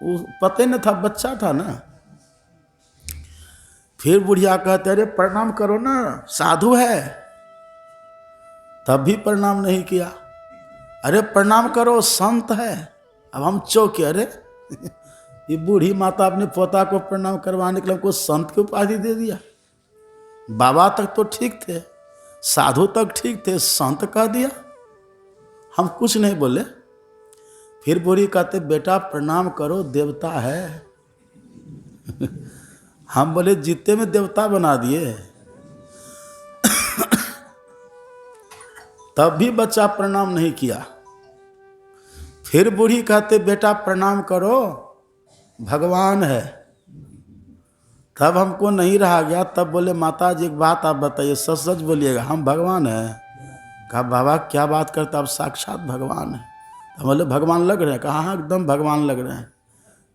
वो पता ही नहीं था, बच्चा था ना। फिर बुढ़िया कहते अरे प्रणाम करो ना, साधु है। तब भी प्रणाम नहीं किया। अरे प्रणाम करो, संत है। अब हम चौंके, अरे ये बूढ़ी माता अपने पोता को प्रणाम करवाने के लिए हमको संत की उपाधि दे दिया। बाबा तक तो ठीक थे, साधु तक ठीक थे, संत कह दिया। हम कुछ नहीं बोले। फिर बूढ़ी कहते बेटा प्रणाम करो, देवता है। हम बोले जीते में देवता बना दिए। तब भी बच्चा प्रणाम नहीं किया। फिर बूढ़ी कहते बेटा प्रणाम करो, भगवान है। तब हमको नहीं रहा गया। तब बोले माता जी एक बात आप बताइए, सच सच बोलिएगा, हम भगवान हैं? कहा बाबा क्या बात करते, आप साक्षात भगवान हैं। तो बोले भगवान लग रहे हैं? कहा हाँ एकदम भगवान लग रहे हैं।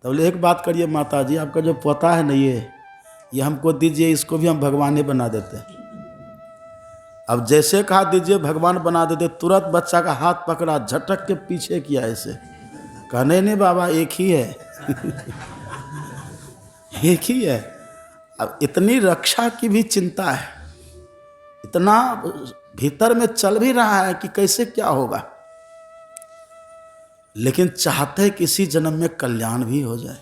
तो बोले एक बात करिए माता जी, आपका जो पोता है ना ये हमको दीजिए, इसको भी हम भगवान ही बना देते हैं। अब जैसे कहा दीजिए भगवान बना देते, तुरंत बच्चा का हाथ पकड़ा, झटक के पीछे किया ऐसे। कहा नहीं बाबा एक ही है। एक ही है। अब इतनी रक्षा की भी चिंता है, इतना भीतर में चल भी रहा है कि कैसे क्या होगा, लेकिन चाहते किसी जन्म में कल्याण भी हो जाए।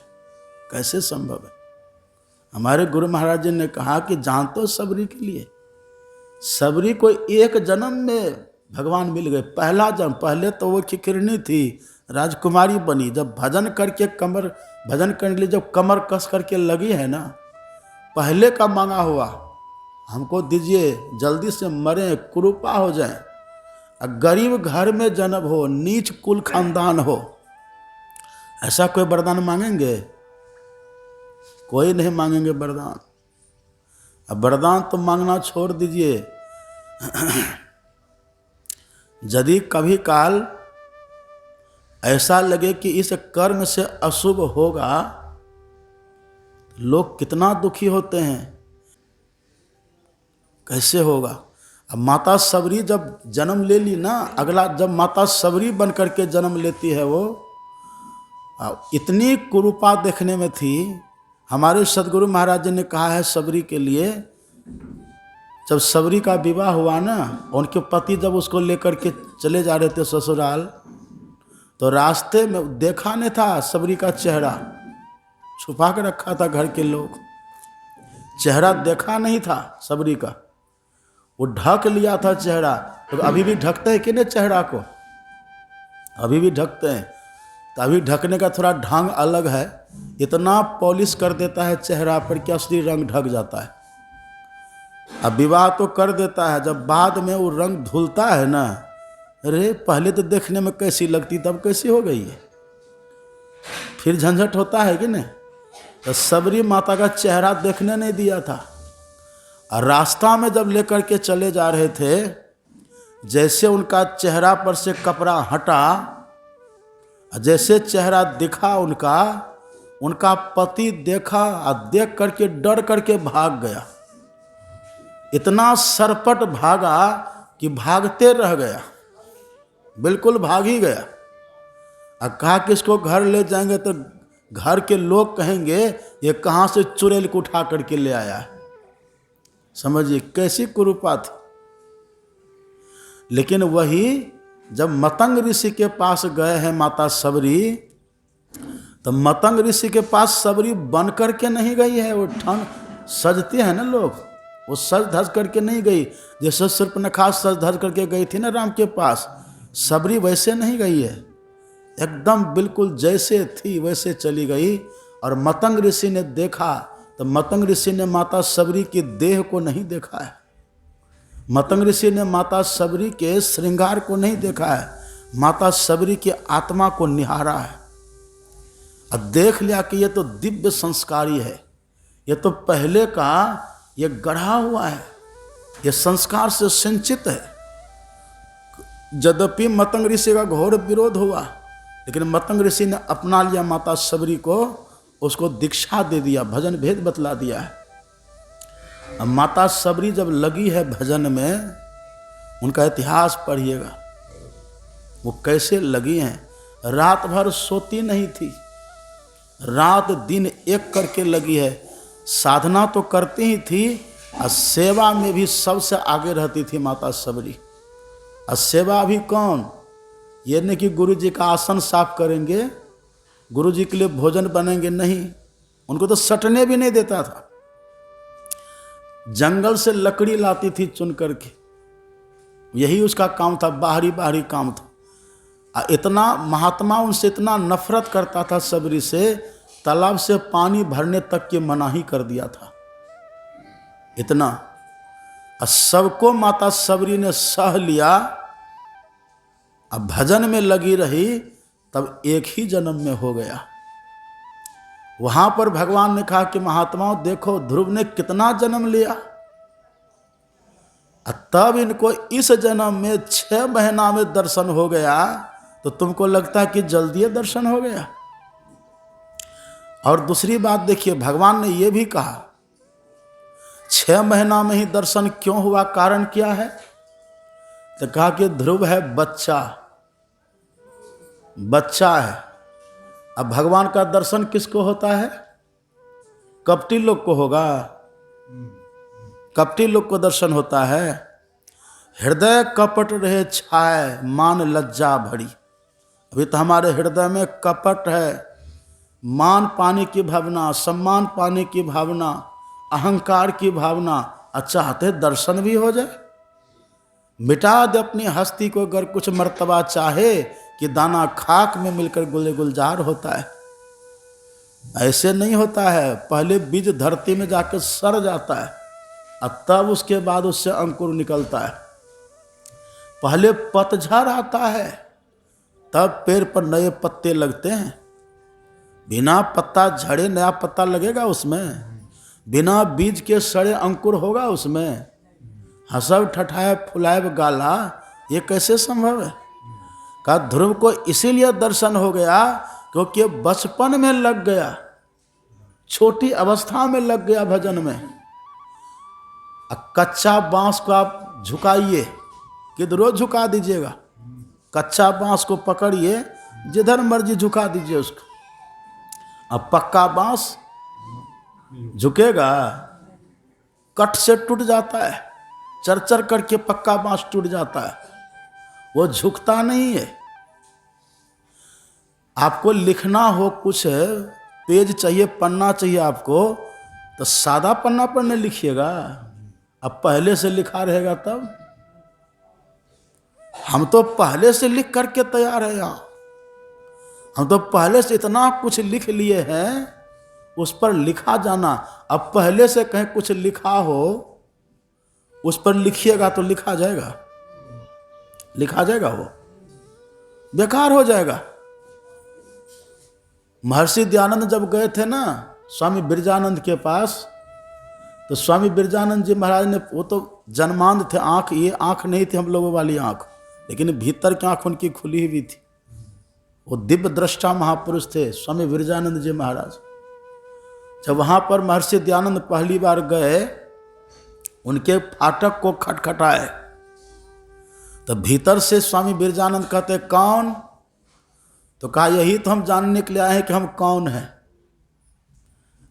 कैसे संभव है? हमारे गुरु महाराज जी ने कहा कि जानते सबरी के लिए, सबरी को एक जन्म में भगवान मिल गए। पहला जन्म, पहले तो वो खिखिरनी थी, राजकुमारी बनी। जब भजन करने के लिए जब कमर कस करके लगी है ना, पहले का मांगा हुआ हमको दीजिए, जल्दी से मरें, कुरूपा हो जाए, गरीब घर में जन्म हो, नीच कुल खानदान हो, ऐसा कोई वरदान मांगेंगे? कोई नहीं मांगेंगे वरदान। अब वरदान तो मांगना छोड़ दीजिए। यदि कभी काल ऐसा लगे कि इस कर्म से अशुभ होगा, लोग कितना दुखी होते हैं, कैसे होगा? अब माता सबरी जब जन्म ले ली ना, अगला जब माता सबरी बन करके जन्म लेती है, वो इतनी कुरूपा देखने में थी। हमारे सदगुरु महाराज जी ने कहा है सबरी के लिए, जब सबरी का विवाह हुआ ना, उनके पति जब उसको लेकर के चले जा रहे थे ससुराल, तो रास्ते में देखा नहीं था सबरी का चेहरा, छुपा के रखा था घर के लोग, चेहरा देखा नहीं था सबरी का, वो ढक लिया था चेहरा। तो अभी भी ढकते हैं कि नहीं चेहरा को? अभी भी ढकते हैं। तो अभी ढकने का थोड़ा ढंग अलग है, इतना पॉलिश कर देता है चेहरा पर कि असली रंग ढक जाता है। अब विवाह तो कर देता है, जब बाद में वो रंग धुलता है ना, अरे पहले तो देखने में कैसी लगती, तब कैसी हो गई है, फिर झंझट होता है कि नहीं? तो सबरी माता का चेहरा देखने नहीं दिया था। और रास्ता में जब लेकर के चले जा रहे थे, जैसे उनका चेहरा पर से कपड़ा हटा, जैसे चेहरा दिखा उनका पति देखा और देख करके डर करके भाग गया। इतना सरपट भागा कि भागते रह गया, बिल्कुल भाग ही गया। और कहा कि इसको घर ले जाएंगे तो घर के लोग कहेंगे ये कहाँ से चुड़ैल को उठा करके ले आया है। समझिए कैसी कुरूपा थी। लेकिन वही जब मतंग ऋषि के पास गए हैं माता सबरी, तो मतंग ऋषि के पास सबरी बन करके नहीं गई है। वो ठंड सजते हैं ना लोग, वो सज धज करके नहीं गई। जैसे शूर्पणखा सज धज करके गई थी ना राम के पास, सबरी वैसे नहीं गई है, एकदम बिल्कुल जैसे थी वैसे चली गई। और मतंग ऋषि ने देखा तो मतंग ऋषि ने माता सबरी की देह को नहीं देखा है, मतंग ऋषि ने माता सबरी के श्रृंगार को नहीं देखा है, माता सबरी की आत्मा को निहारा है। अब देख लिया कि ये तो दिव्य संस्कारी है, ये तो पहले का ये गढ़ा हुआ है, ये संस्कार से सिंचित है। यद्यपि मतंग ऋषि का घोर विरोध हुआ, लेकिन मतंग ऋषि ने अपना लिया माता सबरी को, उसको दीक्षा दे दिया, भजन भेद बतला दिया है। अब माता सबरी जब लगी है भजन में, उनका इतिहास पढ़िएगा, वो कैसे लगी हैं। रात भर सोती नहीं थी, रात दिन एक करके लगी है। साधना तो करती ही थी और सेवा में भी सबसे आगे रहती थी माता सबरी। और सेवा भी कौन, ये नहीं कि गुरु जी का आसन साफ करेंगे, गुरु जी के लिए भोजन बनेंगे, नहीं, उनको तो सटने भी नहीं देता था। जंगल से लकड़ी लाती थी चुन करके, यही उसका काम था, बाहरी बाहरी काम था। इतना महात्मा उनसे इतना नफरत करता था सबरी से, तालाब से पानी भरने तक के मनाही कर दिया था, इतना। और सबको माता सबरी ने सह लिया। अब भजन में लगी रही, तब एक ही जन्म में हो गया। वहां पर भगवान ने कहा कि महात्माओं देखो, ध्रुव ने कितना जन्म लिया, तब इनको इस जन्म में 6 महीना में दर्शन हो गया, तो तुमको लगता है कि जल्दी दर्शन हो गया। और दूसरी बात देखिए, भगवान ने यह भी कहा 6 महीना में ही दर्शन क्यों हुआ, कारण क्या है? तो कहा कि ध्रुव है बच्चा, बच्चा है। अब भगवान का दर्शन किसको होता है? कपटी लोग को होगा, कपटी लोग को दर्शन होता है। हृदय कपट रहे छाए, मान लज्जा भरी। अभी तो हमारे हृदय में कपट है, मान पाने की भावना, सम्मान पाने की भावना, अहंकार की भावना, चाहते दर्शन भी हो जाए। मिटा दे अपनी हस्ती को अगर कुछ मर्तबा चाहे, कि दाना खाक में मिलकर गुले गुलजार होता है। ऐसे नहीं होता है, पहले बीज धरती में जाकर सड़ जाता है, और तब उसके बाद उससे अंकुर निकलता है। पहले पतझड़ आता है, तब पेड़ पर नए पत्ते लगते हैं। बिना पत्ता झड़े नया पत्ता लगेगा उसमें? बिना बीज के सड़े अंकुर होगा उसमें? हंसब ठठाए फुलाए गाला, ये कैसे संभव है? कहा ध्रुव को इसीलिए दर्शन हो गया क्योंकि बचपन में लग गया, छोटी अवस्था में लग गया भजन में। कच्चा बांस को आप झुकाइए, किधरों झुका दीजिएगा, कच्चा बांस को पकड़िए, जिधर मर्जी झुका दीजिए उसको। अब पक्का बांस झुकेगा? कट से टूट जाता है, चरचर करके पक्का बांस टूट जाता है, वो झुकता नहीं है। आपको लिखना हो, कुछ पेज चाहिए, पन्ना चाहिए आपको, तो सादा पन्ना पर नहीं लिखिएगा, अब पहले से लिखा रहेगा तब। हम तो पहले से लिख करके तैयार है यहाँ, हम तो पहले से इतना कुछ लिख लिए हैं, उस पर लिखा जाना। अब पहले से कहीं कुछ लिखा हो, उस पर लिखिएगा तो लिखा जाएगा, लिखा जाएगा, वो बेकार हो जाएगा। महर्षि दयानंद जब गए थे ना स्वामी बिरजानंद के पास, तो स्वामी बिरजानंद जी महाराज ने, वो तो जन्मांध थे, आंख, ये आंख नहीं थी हम लोगों वाली आंख, लेकिन भीतर की आंख उनकी खुली हुई थी। वो दिव्य दृष्टा महापुरुष थे स्वामी बिरजानंद जी महाराज। जब वहां पर महर्षि दयानंद पहली बार गए, उनके फाटक को खटखटाए, तो भीतर से स्वामी बिरजानंद कहते कौन? तो कहा यही तो हम जानने के लिए आए हैं कि हम कौन हैं।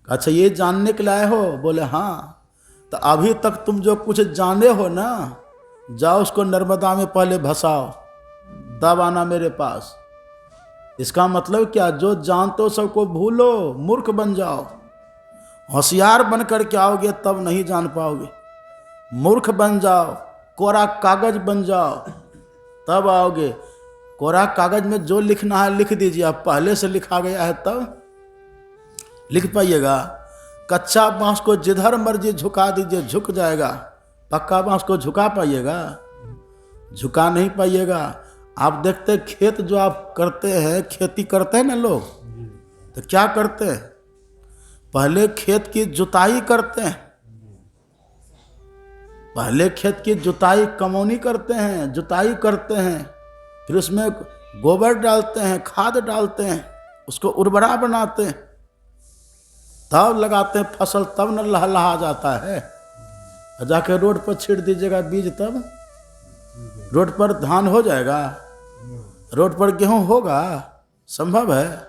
अच्छा ये जानने के लिए आए हो? बोले हाँ। तो अभी तक तुम जो कुछ जाने हो ना, जाओ उसको नर्मदा में पहले भसाओ, तब आना मेरे पास। इसका मतलब क्या? जो जानते हो सबको भूलो, मूर्ख बन जाओ। होशियार बन कर के आओगे तब नहीं जान पाओगे। मूर्ख बन जाओ, कोरा कागज बन जाओ, तब आओगे। कोरा कागज में जो लिखना है लिख दीजिए, आप पहले से लिखा गया है तब लिख पाइएगा। कच्चा बांस को जिधर मर्जी झुका दीजिए, झुक जाएगा। पक्का बांस को झुका पाइएगा? झुका नहीं पाइएगा। आप देखते खेत जो आप करते हैं, खेती करते हैं ना लोग, तो क्या करते हैं? पहले खेत की जुताई करते हैं, पहले खेत की जुताई, कमौनी करते हैं, जुताई करते हैं, फिर उसमें गोबर डालते हैं, खाद डालते हैं, उसको उर्वरा बनाते हैं, तब लगाते हैं फसल, तब न लहलहा जाता है। जाके रोड पर छीड़ दीजिएगा बीज, तब रोड पर धान हो जाएगा? रोड पर गेहूं होगा? संभव है?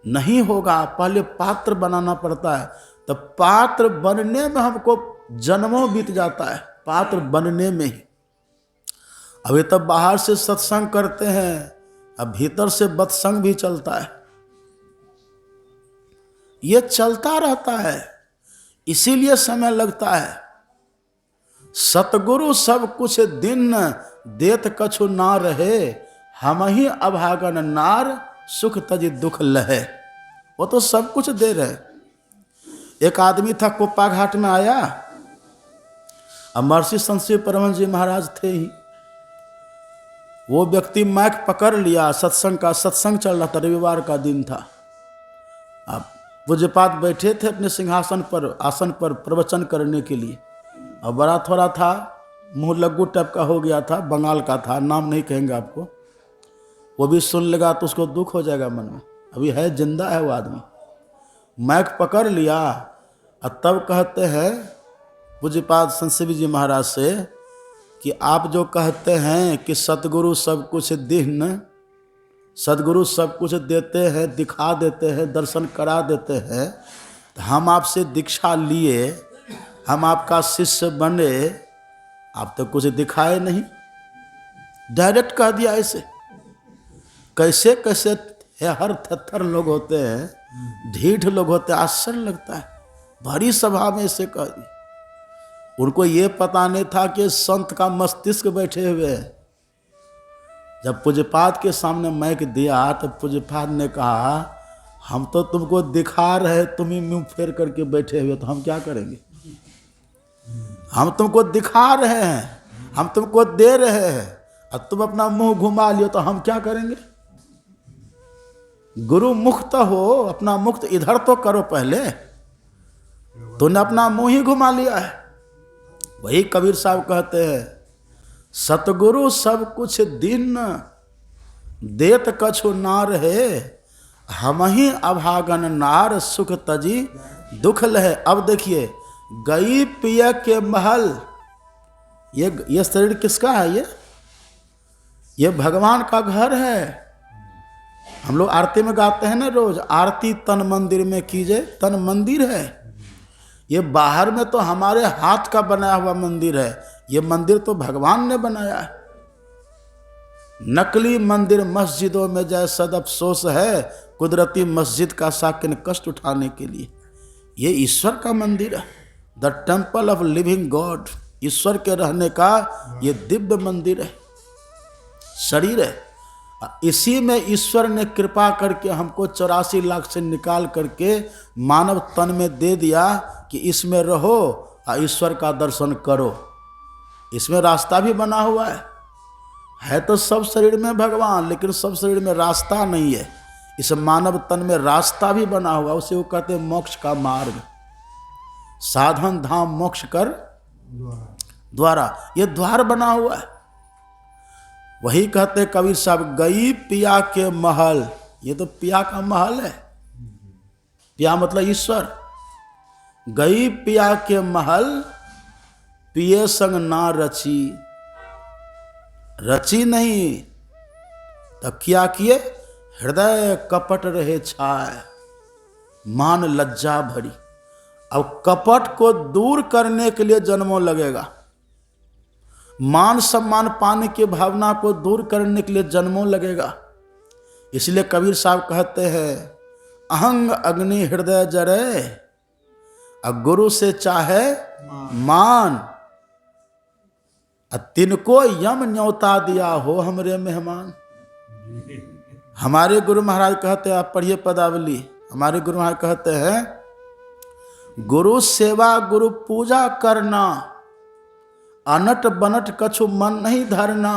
नहीं होगा। पहले पात्र बनाना पड़ता है, तो पात्र बनने में हमको जन्मों बीत जाता है, पात्र बनने में ही। अभी तब बाहर से सत्संग करते हैं, अब भीतर से बत्संग भी चलता है। ये चलता रहता है, इसीलिए समय लगता है। सतगुरु सब कुछ दिन देत कछु ना रहे, हम ही अभागन नार सुख तजी दुख लहे। वो तो सब कुछ दे रहे। एक आदमी था, कोप्पा घाट में आया, अब महर्षि संत श्री परमहंस जी महाराज थे ही। वो व्यक्ति माइक पकड़ लिया, सत्संग चल रहा था, रविवार का दिन था। अब पूज्यपाद बैठे थे अपने सिंहासन पर, आसन पर प्रवचन करने के लिए। और बड़ा थोड़ा था, मुंह लग्गू टाइप का हो गया था, बंगाल का था, नाम नहीं कहेंगे आपको। वो भी सुन लेगा तो उसको दुख हो जाएगा मन में। अभी है, जिंदा है वो आदमी। माइक पकड़ लिया और तब कहते हैं पूज्यपाद संत शिव जी महाराज से कि आप जो कहते हैं कि सतगुरु सब कुछ दिन, सतगुरु सब कुछ देते हैं, दिखा देते हैं, दर्शन करा देते हैं, तो हम आपसे दीक्षा लिए, हम आपका शिष्य बने, आप तो कुछ दिखाए नहीं। डायरेक्ट कह दिया ऐसे। कैसे कैसे हर थत्थर लोग होते हैं, ढीठ लोग होते हैं, आश्चर्य लगता है। भरी सभा में ऐसे कह दिया। उनको ये पता नहीं था कि संत का मस्तिष्क बैठे हुए हैं। जब पूज्यपाद के सामने माइक दिया तो पूज्यपाद ने कहा, हम तो तुमको दिखा रहे, तुम ही मुंह फेर करके बैठे हुए, तो हम क्या करेंगे? हम तुमको दिखा रहे हैं, हम तुमको दे रहे हैं, और तुम अपना मुंह घुमा लियो, तो हम क्या करेंगे? गुरु मुक्त हो, अपना मुक्त इधर तो करो पहले। तूने अपना मुंह ही घुमा लिया है। वही कबीर साहब कहते हैं, सतगुरु सब कुछ दिन देत कछु ना रहे, हम ही अभागन नार सुख तजी दुख लहे। अब देखिए, गई पिया के महल, ये शरीर किसका है? ये भगवान का घर है। हम लोग आरती में गाते हैं ना रोज, आरती तन मंदिर में कीजिए, तन मंदिर है। ये बाहर में तो हमारे हाथ का बनाया हुआ मंदिर है, ये मंदिर तो भगवान ने बनाया है। नकली मंदिर मस्जिदों में जय सद अफसोस है, कुदरती मस्जिद का साकिन कष्ट उठाने के लिए। ये ईश्वर का मंदिर है, the temple of living God. ईश्वर के रहने का ये दिव्य मंदिर है, शरीर है। इसी में ईश्वर ने कृपा करके हमको 84 लाख से निकाल करके मानव तन में दे दिया कि इसमें रहो और ईश्वर का दर्शन करो। इसमें रास्ता भी बना हुआ है तो सब शरीर में भगवान, लेकिन सब शरीर में रास्ता नहीं है। इस मानव तन में रास्ता भी बना हुआ, उसे वो कहते हैं मोक्ष का मार्ग। साधन धाम मोक्ष कर द्वारा, ये द्वार बना हुआ है। वही कहते कबीर साहब, गई पिया के महल। ये तो पिया का महल है। पिया मतलब ईश्वर। गई पिया के महल, पिए संग ना रची। रची नहीं तो क्या किए? हृदय कपट रहे छाए, मान लज्जा भरी। अब कपट को दूर करने के लिए जन्मों लगेगा। मान सम्मान पाने की भावना को दूर करने के लिए जन्मों लगेगा। इसलिए कबीर साहब कहते हैं, अहंग अग्नि हृदय जरे, अब गुरु से चाहे मान, तिनको यम न्योता दिया हो हमरे मेहमान। हमारे गुरु महाराज कहते हैं, आप पढ़िए पदावली। हमारे गुरु महाराज कहते हैं, गुरु सेवा गुरु पूजा करना, अनट बनट कछु मन नहीं धरना।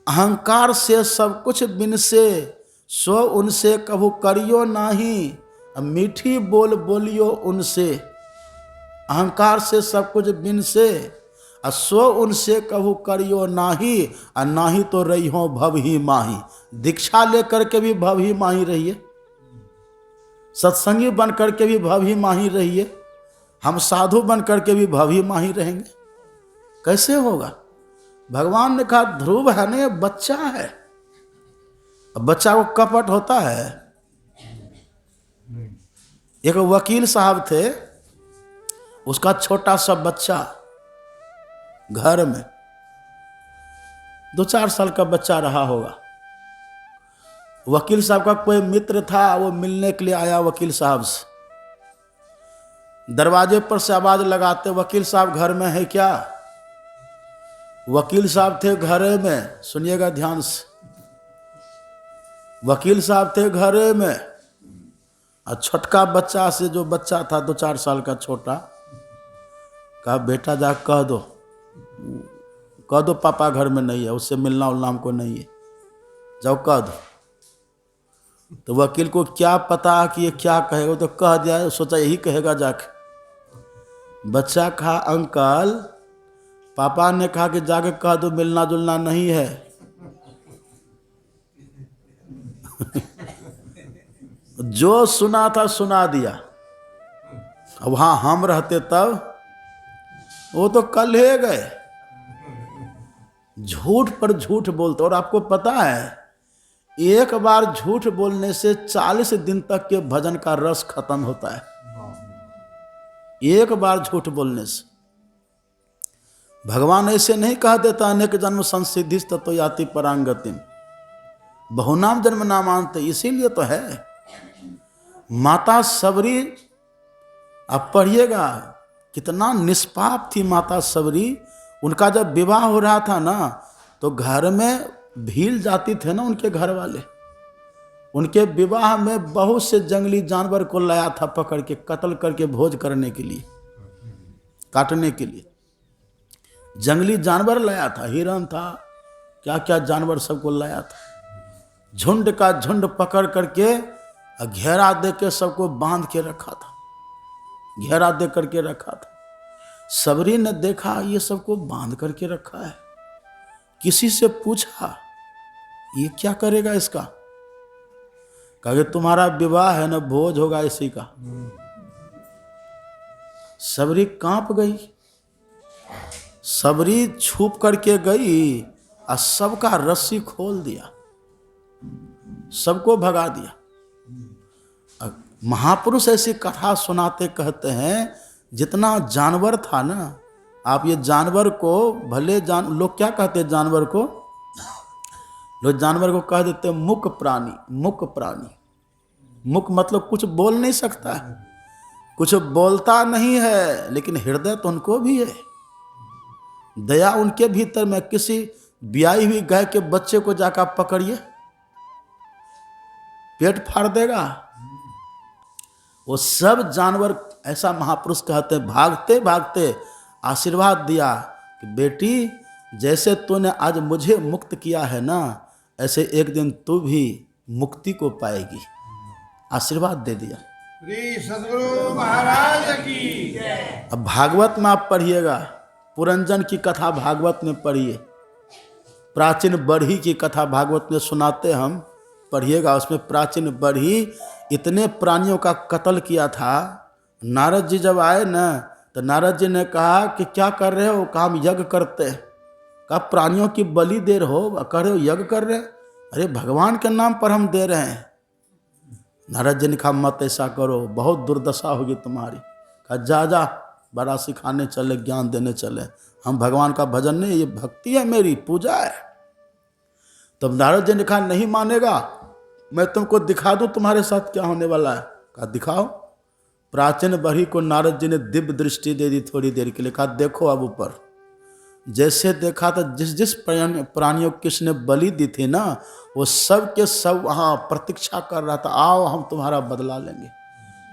अहंकार से सब कुछ बिन से, सो उनसे कभू करियो नाही, मीठी बोल बोलियो उनसे। अहंकार से सब कुछ बिन से, सो उनसे कभू करियो नाही, नाही तो रही हो भव ही माही। दीक्षा लेकर के भी भव ही माही रहिए, सत्संगी बन करके भी भव ही माही रहिए, हम साधु बन करके भी भव ही माही रहेंगे। कैसे होगा? भगवान ने कहा ध्रुव है ना, ये बच्चा है। अब बच्चा को कपट होता है। एक वकील साहब थे, उसका छोटा सा बच्चा घर में, 2-4 साल का बच्चा रहा होगा। वकील साहब का कोई मित्र था, वो मिलने के लिए आया वकील साहब से। दरवाजे पर से आवाज लगाते, वकील साहब घर में है क्या? वकील साहब थे घरे में, सुनिएगा ध्यान से, वकील साहब थे घरे में। और छोटका बच्चा से, जो बच्चा था 2-4 साल का छोटा, कहा बेटा जा कह दो पापा घर में नहीं है, उससे मिलना उलना हमको नहीं है, जाओ कह दो। तो वकील को क्या पता कि ये क्या कहेगा, तो कह दिया, सोचा यही कहेगा जाके। बच्चा कहा अंकल पापा ने कहा कि जाके कह दो मिलना जुलना नहीं है। जो सुना था सुना दिया। अब वहां हम रहते तब वो तो कल ही गए। झूठ पर झूठ बोलते। और आपको पता है एक बार झूठ बोलने से 40 दिन तक के भजन का रस खत्म होता है। एक बार झूठ बोलने से। भगवान ऐसे नहीं कह देता अनेक जन्म संसिद्धि तत्व याति परांगतिम, बहुनाम जन्म नामांत। इसीलिए तो है माता सबरी, आप पढ़िएगा कितना निष्पाप थी माता सबरी। उनका जब विवाह हो रहा था ना, तो घर में भील जाती थे ना उनके घर वाले। उनके विवाह में बहुत से जंगली जानवर को लाया था पकड़ के, कत्ल करके भोज करने के लिए, काटने के लिए। जंगली जानवर लाया था, हिरन था, क्या क्या जानवर सबको लाया था। झुंड का झुंड पकड़ करके घेरा दे के सबको बांध के रखा था, घेरा दे करके रखा था। सबरी ने देखा ये सबको बांध करके रखा है। किसी से पूछा ये क्या करेगा इसका? कहा तुम्हारा विवाह है ना, भोज होगा इसी का। सबरी कांप गई। सबरी छुप करके गई और सबका रस्सी खोल दिया, सबको भगा दिया। महापुरुष ऐसी कथा सुनाते कहते हैं जितना जानवर था ना, आप ये जानवर को भले लोग क्या कहते हैं जानवर को? लोग जानवर को कह देते मुक प्राणी। मुक प्राणी, मुक मतलब कुछ बोल नहीं सकता है, कुछ बोलता नहीं है, लेकिन हृदय तो उनको भी है, दया उनके भीतर में। किसी ब्याई हुई गाय के बच्चे को जाकर पकड़िए, पेट फाड़ देगा। वो सब जानवर, ऐसा महापुरुष कहते हैं, भागते भागते आशीर्वाद दिया कि बेटी जैसे तूने आज मुझे मुक्त किया है ना, ऐसे एक दिन तू भी मुक्ति को पाएगी। आशीर्वाद दे दिया। श्री सद्गुरु महाराज की जय। अब भागवत में आप पढ़िएगा, पुरंजन की कथा भागवत में पढ़िए, प्राचीन बढ़ी की कथा भागवत में सुनाते हम, पढ़िएगा। उसमें प्राचीन बढ़ी इतने प्राणियों का कत्ल किया था। नारद जी जब आए ना, तो नारद जी ने कहा कि क्या कर रहे हो? कहा हम यज्ञ करते हैं। कहा प्राणियों की बलि दे रहे हो? कह रहे हो यज्ञ कर रहे? अरे भगवान के नाम पर हम दे रहे हैं। नारद जी ने कहा मत ऐसा करो, बहुत दुर्दशा होगी तुम्हारी। कहा जा जा, बड़ा सिखाने चले, ज्ञान देने चले। हम भगवान का भजन नहीं, ये भक्ति है मेरी, पूजा है। तब नारद जी ने कहा नहीं मानेगा, मैं तुमको दिखा दूं तुम्हारे साथ क्या होने वाला है। कहा दिखाओ। प्राचीन बढ़ी को नारद जी ने दिव्य दृष्टि दे दी थोड़ी देर के लिए। कहा देखो अब ऊपर। जैसे देखा तो जिस जिस प्राणियों को किसने बलि दी थी ना, वो सब के सब वहाँ प्रतीक्षा कर रहा था, आओ हम तुम्हारा बदला लेंगे।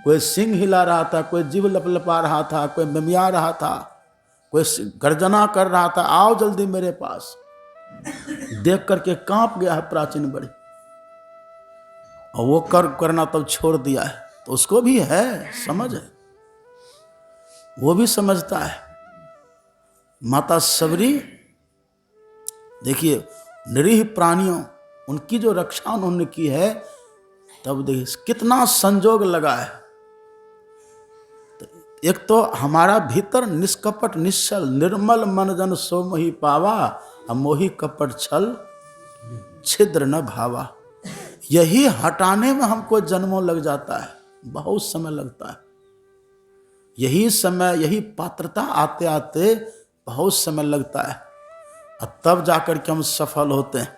कोई सिंह हिला रहा था, कोई जीव लपलपा रहा था, कोई मिमिया रहा था, कोई गर्जना कर रहा था, आओ जल्दी मेरे पास। देख करके कांप गया है प्राचीन बढ़ी। और वो करना तब छोड़ दिया है। तो उसको भी है समझ है, वो भी समझता है। माता सबरी देखिए निरीह प्राणियों, उनकी जो रक्षा उन्होंने की है, तब देखिए कितना संजोग लगा है। एक तो हमारा भीतर निष्कपट निश्चल निर्मल मन जन सो मोहि पावा, मोहि कपट छल छिद्र न भावा। यही हटाने में हमको जन्मों लग जाता है, बहुत समय लगता है। यही समय, यही पात्रता आते आते बहुत समय लगता है। और तब जाकर के हम सफल होते हैं,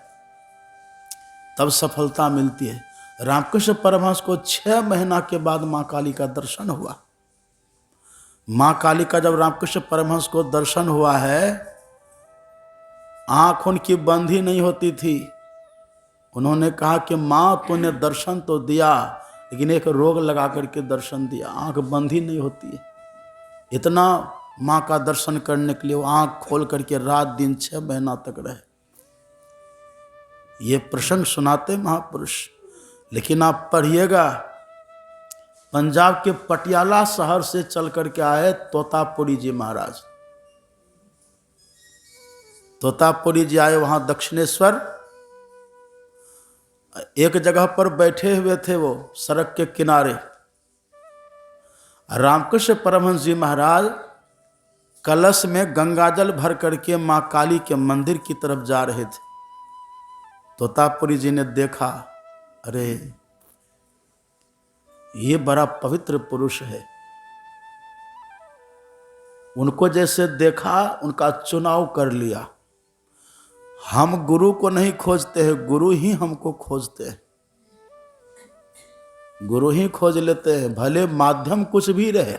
तब सफलता मिलती है। रामकृष्ण परमहंस को 6 महीना के बाद माँ काली का दर्शन हुआ। माँ काली का जब रामकृष्ण परमहंस को दर्शन हुआ है, आंख उनकी बंद ही नहीं होती थी। उन्होंने कहा कि माँ तूने दर्शन तो दिया, लेकिन एक रोग लगा करके दर्शन दिया, आंख बंद ही नहीं होती है। इतना माँ का दर्शन करने के लिए वो आंख खोल करके रात दिन 6 महीना तक रहे। ये प्रसंग सुनाते महापुरुष। लेकिन आप पढ़िएगा, पंजाब के पटियाला शहर से चल करके आए तोतापुरी जी महाराज। तोतापुरी जी आए, वहां दक्षिणेश्वर एक जगह पर बैठे हुए थे, वो सड़क के किनारे। रामकृष्ण परमहंस जी महाराज कलश में गंगाजल भर करके मां काली के मंदिर की तरफ जा रहे थे। तोतापुरी जी ने देखा, अरे ये बड़ा पवित्र पुरुष है। उनको जैसे देखा, उनका चुनाव कर लिया। हम गुरु को नहीं खोजते हैं, गुरु ही हमको खोजते हैं। गुरु ही खोज लेते हैं, भले माध्यम कुछ भी रहे,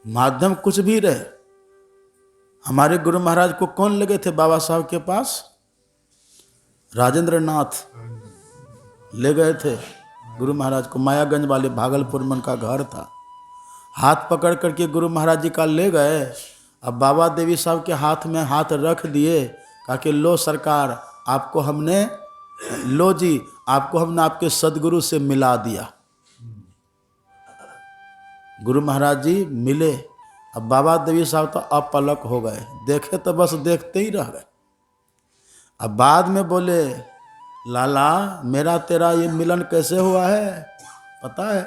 माध्यम कुछ भी रहे। हमारे गुरु महाराज को कौन लगे थे बाबा साहब के पास? राजेंद्र नाथ ले गए थे गुरु महाराज को, मायागंज वाले भागलपुर में उनका घर था। हाथ पकड़ करके गुरु महाराज जी का ले गए। अब बाबा देवी साहब के हाथ में हाथ रख दिए, कहा कि लो सरकार, आपको हमने, लो जी, आपको हमने आपके सदगुरु से मिला दिया। गुरु महाराज जी मिले। अब बाबा देवी साहब तो अपलक हो गए, देखे तो बस देखते ही रह गए। अब बाद में बोले, लाला मेरा तेरा ये मिलन कैसे हुआ है पता है?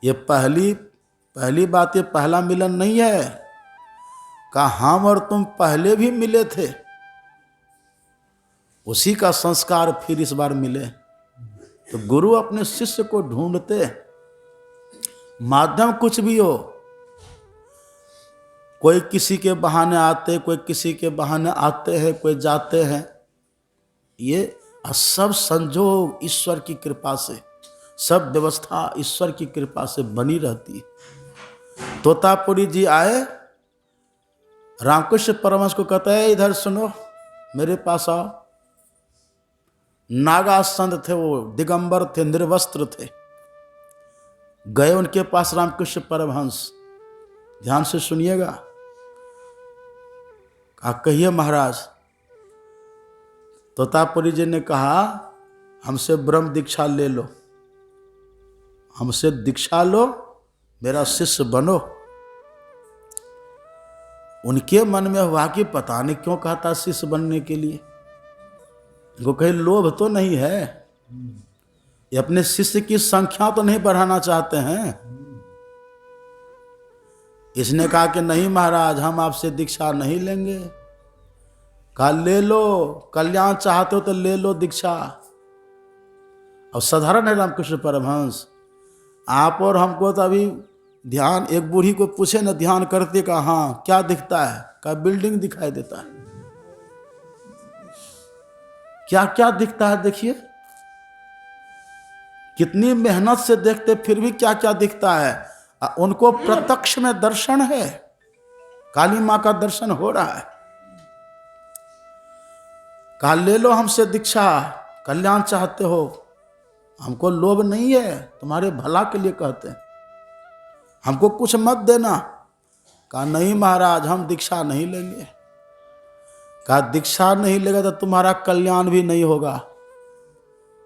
ये पहली बात, ये पहला मिलन नहीं है। कहा हम और तुम पहले भी मिले थे, उसी का संस्कार फिर इस बार मिले। तो गुरु अपने शिष्य को ढूंढते, माध्यम कुछ भी हो। कोई किसी के बहाने आते, कोई किसी के बहाने आते हैं, कोई जाते हैं। ये सब संजोग ईश्वर की कृपा से, सब व्यवस्था ईश्वर की कृपा से बनी रहती है। तोतापुरी जी आए, रामकृष्ण परमहंस को कहता है इधर सुनो, मेरे पास आओ। नागा संत थे वो, दिगंबर थे, निर्वस्त्र थे। गए उनके पास रामकृष्ण परमहंस। ध्यान से सुनिएगा। कहिए महाराज। तोतापुरी जी ने कहा हमसे ब्रह्म दीक्षा ले लो, हमसे दीक्षा लो, मेरा शिष्य बनो। उनके मन में हुआ कि पता नहीं क्यों कहता शिष्य बनने के लिए। वो कहे लोभ तो नहीं है, ये अपने शिष्य की संख्या तो नहीं बढ़ाना चाहते हैं। इसने कहा कि नहीं महाराज, हम आपसे दीक्षा नहीं लेंगे। कहा ले लो, कल्याण चाहते हो तो ले लो दीक्षा। अब साधारण है रामकृष्ण परमहंस, आप और हमको तो अभी ध्यान, एक बूढ़ी को पूछे ना ध्यान करते, कहा हाँ क्या दिखता है? कहा बिल्डिंग दिखाई देता है। क्या क्या दिखता है देखिए, कितनी मेहनत से देखते फिर भी क्या क्या दिखता है। उनको प्रत्यक्ष में दर्शन है, काली मां का दर्शन हो रहा है। कहा ले लो हमसे दीक्षा, कल्याण चाहते हो, हमको लोभ नहीं है, तुम्हारे भला के लिए कहते हैं, हमको कुछ मत देना। कहा नहीं महाराज, हम दीक्षा नहीं लेंगे। कहा दीक्षा नहीं लेगा तो तुम्हारा कल्याण भी नहीं होगा।